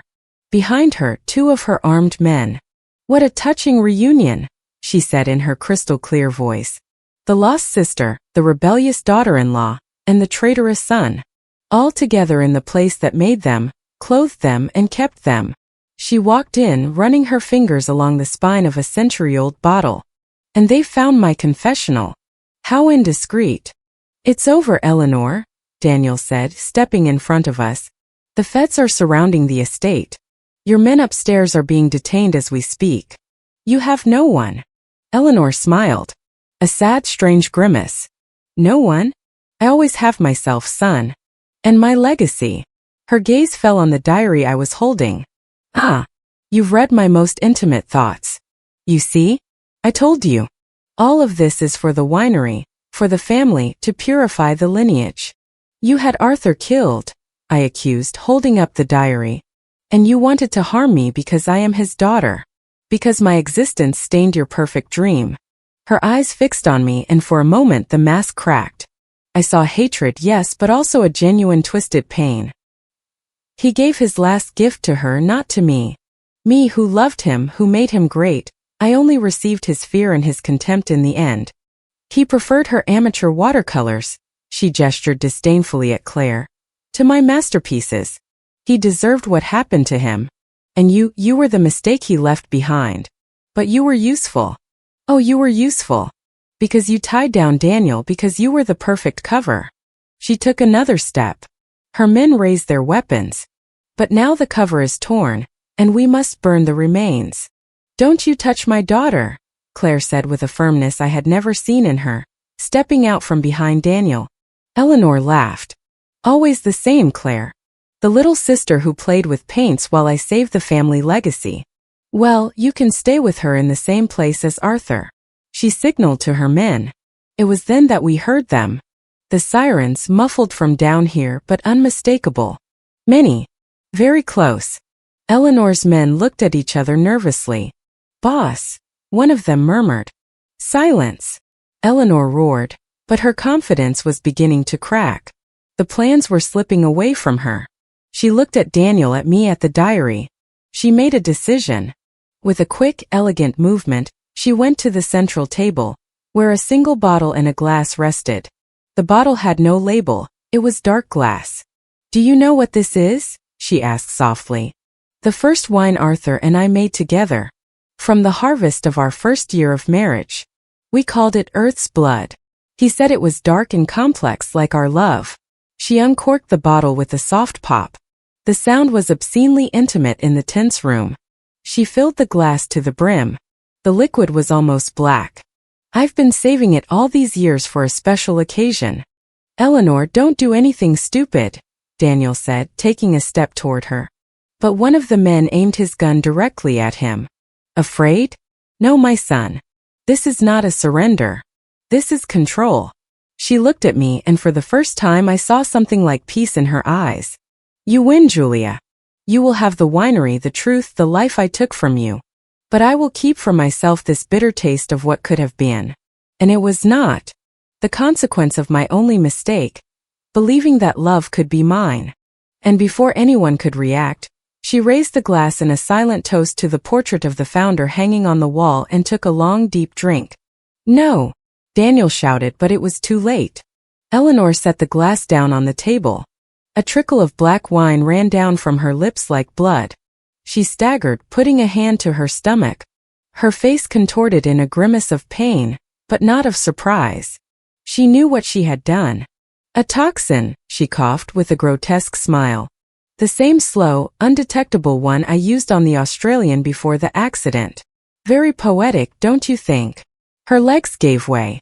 Behind her, two of her armed men. What a touching reunion, she said in her crystal-clear voice. The lost sister, the rebellious daughter-in-law, and the traitorous son. All together in the place that made them, clothed them, and kept them. She walked in, running her fingers along the spine of a century-old bottle. And they found my confessional. How indiscreet. It's over, Eleanor, Daniel said, stepping in front of us. The feds are surrounding the estate. Your men upstairs are being detained as we speak. You have no one. Eleanor smiled. A sad, strange grimace. No one? I always have myself, son. And my legacy. Her gaze fell on the diary I was holding. Ah, you've read my most intimate thoughts. You see? I told you. All of this is for the winery, for the family, to purify the lineage. You had Arthur killed, I accused, holding up the diary. And you wanted to harm me because I am his daughter. Because my existence stained your perfect dream. Her eyes fixed on me, and for a moment the mask cracked. I saw hatred, yes, but also a genuine twisted pain. He gave his last gift to her, not to me. Me who loved him, who made him great. I only received his fear and his contempt in the end. He preferred her amateur watercolors, she gestured disdainfully at Claire, to my masterpieces. He deserved what happened to him. And you were the mistake he left behind. But you were useful. Oh, you were useful. Because you tied down Daniel, because you were the perfect cover. She took another step. Her men raised their weapons. But now the cover is torn, and we must burn the remains. Don't you touch my daughter, Claire said with a firmness I had never seen in her, stepping out from behind Daniel. Eleanor laughed. Always the same, Claire. The little sister who played with paints while I saved the family legacy. Well, you can stay with her in the same place as Arthur. She signaled to her men. It was then that we heard them. The sirens, muffled from down here but unmistakable. Many. Very close. Eleanor's men looked at each other nervously. Boss, one of them murmured. Silence. Eleanor roared, but her confidence was beginning to crack. The plans were slipping away from her. She looked at Daniel, at me, at the diary. She made a decision. With a quick, elegant movement, she went to the central table, where a single bottle and a glass rested. The bottle had no label, it was dark glass. Do you know what this is? She asked softly. The first wine Arthur and I made together. From the harvest of our first year of marriage. We called it Earth's Blood. He said it was dark and complex like our love. She uncorked the bottle with a soft pop. The sound was obscenely intimate in the tense room. She filled the glass to the brim. The liquid was almost black. I've been saving it all these years for a special occasion. Eleanor, don't do anything stupid, Daniel said, taking a step toward her. But one of the men aimed his gun directly at him. Afraid? No, my son. This is not a surrender. This is control. She looked at me, and for the first time I saw something like peace in her eyes. You win, Julia. You will have the winery, the truth, the life I took from you. But I will keep for myself this bitter taste of what could have been. And it was not. The consequence of my only mistake. Believing that love could be mine. And before anyone could react, she raised the glass in a silent toast to the portrait of the founder hanging on the wall and took a long, deep drink. No, Daniel shouted, but it was too late. Eleanor set the glass down on the table. A trickle of black wine ran down from her lips like blood. She staggered, putting a hand to her stomach. Her face contorted in a grimace of pain, but not of surprise. She knew what she had done. A toxin, she coughed with a grotesque smile. The same slow, undetectable one I used on the Australian before the accident. Very poetic, don't you think? Her legs gave way.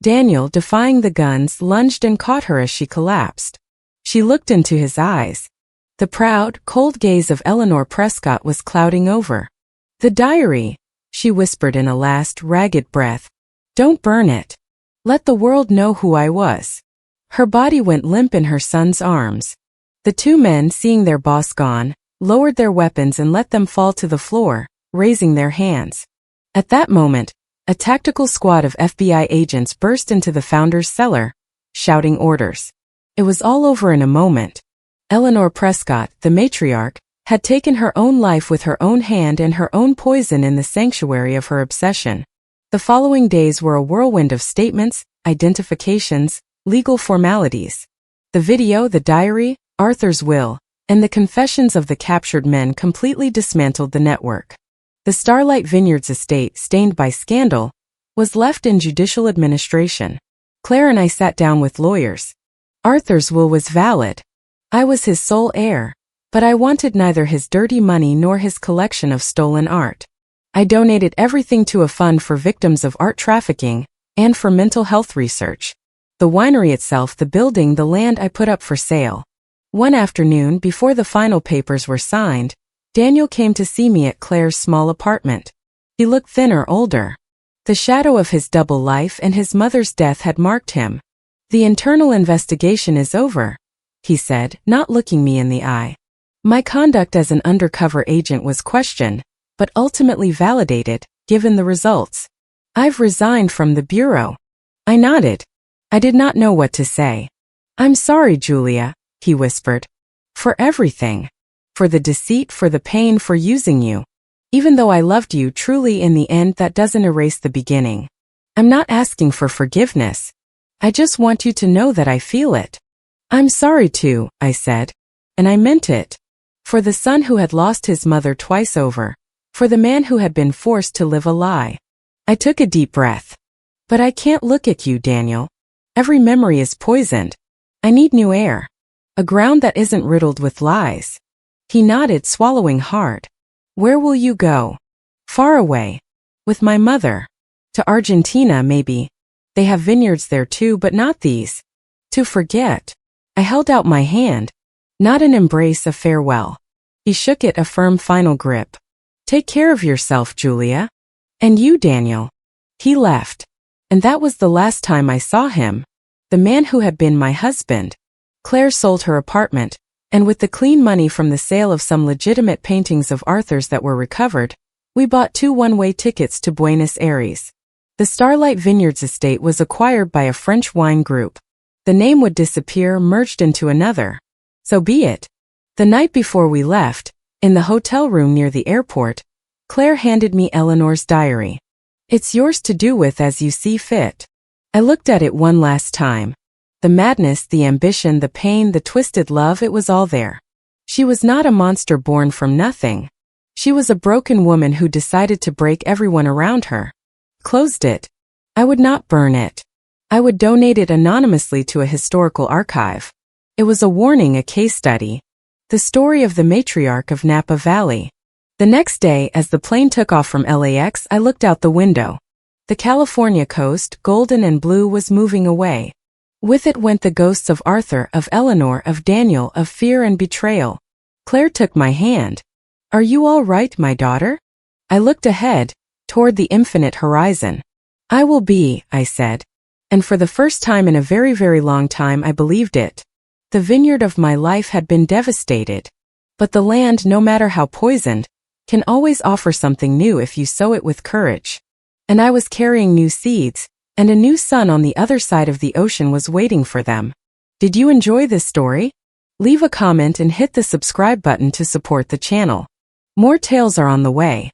Daniel, defying the guns, lunged and caught her as she collapsed. She looked into his eyes. The proud, cold gaze of Eleanor Prescott was clouding over. "The diary," she whispered in a last, ragged breath. "Don't burn it. Let the world know who I was." Her body went limp in her son's arms. The two men, seeing their boss gone, lowered their weapons and let them fall to the floor, raising their hands. At that moment, a tactical squad of FBI agents burst into the founder's cellar, shouting orders. It was all over in a moment. Eleanor Prescott, the matriarch, had taken her own life with her own hand and her own poison in the sanctuary of her obsession. The following days were a whirlwind of statements, identifications, legal formalities. The video, the diary, Arthur's will, and the confessions of the captured men completely dismantled the network. The Starlight Vineyards estate, stained by scandal, was left in judicial administration. Claire and I sat down with lawyers. Arthur's will was valid. I was his sole heir, but I wanted neither his dirty money nor his collection of stolen art. I donated everything to a fund for victims of art trafficking and for mental health research. The winery itself, the building, the land I put up for sale. One afternoon, before the final papers were signed, Daniel came to see me at Claire's small apartment. He looked thinner, older. The shadow of his double life and his mother's death had marked him. "The internal investigation is over," he said, not looking me in the eye. "My conduct as an undercover agent was questioned, but ultimately validated, given the results. I've resigned from the bureau." I nodded. I did not know what to say. "I'm sorry, Julia," he whispered. "For everything. For the deceit, for the pain, for using you. Even though I loved you truly, in the end that doesn't erase the beginning. I'm not asking for forgiveness. I just want you to know that I feel it." "I'm sorry too," I said. And I meant it. For the son who had lost his mother twice over. For the man who had been forced to live a lie. I took a deep breath. "But I can't look at you, Daniel. Every memory is poisoned. I need new air. A ground that isn't riddled with lies." He nodded, swallowing hard. "Where will you go?" "Far away. With my mother. To Argentina, maybe. They have vineyards there too, but not these. To forget." I held out my hand. Not an embrace, a farewell. He shook it, a firm final grip. "Take care of yourself, Julia. And you, Daniel." He left. And that was the last time I saw him. The man who had been my husband. Claire sold her apartment, and with the clean money from the sale of some legitimate paintings of Arthur's that were recovered, we bought 2 one-way tickets to Buenos Aires. The Starlight Vineyards estate was acquired by a French wine group. The name would disappear, merged into another. So be it. The night before we left, in the hotel room near the airport, Claire handed me Eleanor's diary. "It's yours to do with as you see fit." I looked at it one last time. The madness, the ambition, the pain, the twisted love, it was all there. She was not a monster born from nothing. She was a broken woman who decided to break everyone around her. Closed it. I would not burn it. I would donate it anonymously to a historical archive. It was a warning, a case study. The story of the matriarch of Napa Valley. The next day, as the plane took off from LAX, I looked out the window. The California coast, golden and blue, was moving away. With it went the ghosts of Arthur, of Eleanor, of Daniel, of fear and betrayal. Claire took my hand. "Are you all right, my daughter?" I looked ahead, toward the infinite horizon. "I will be," I said. And for the first time in a very, very long time, I believed it. The vineyard of my life had been devastated. But the land, no matter how poisoned, can always offer something new if you sow it with courage. And I was carrying new seeds, and a new sun on the other side of the ocean was waiting for them. Did you enjoy this story? Leave a comment and hit the subscribe button to support the channel. More tales are on the way.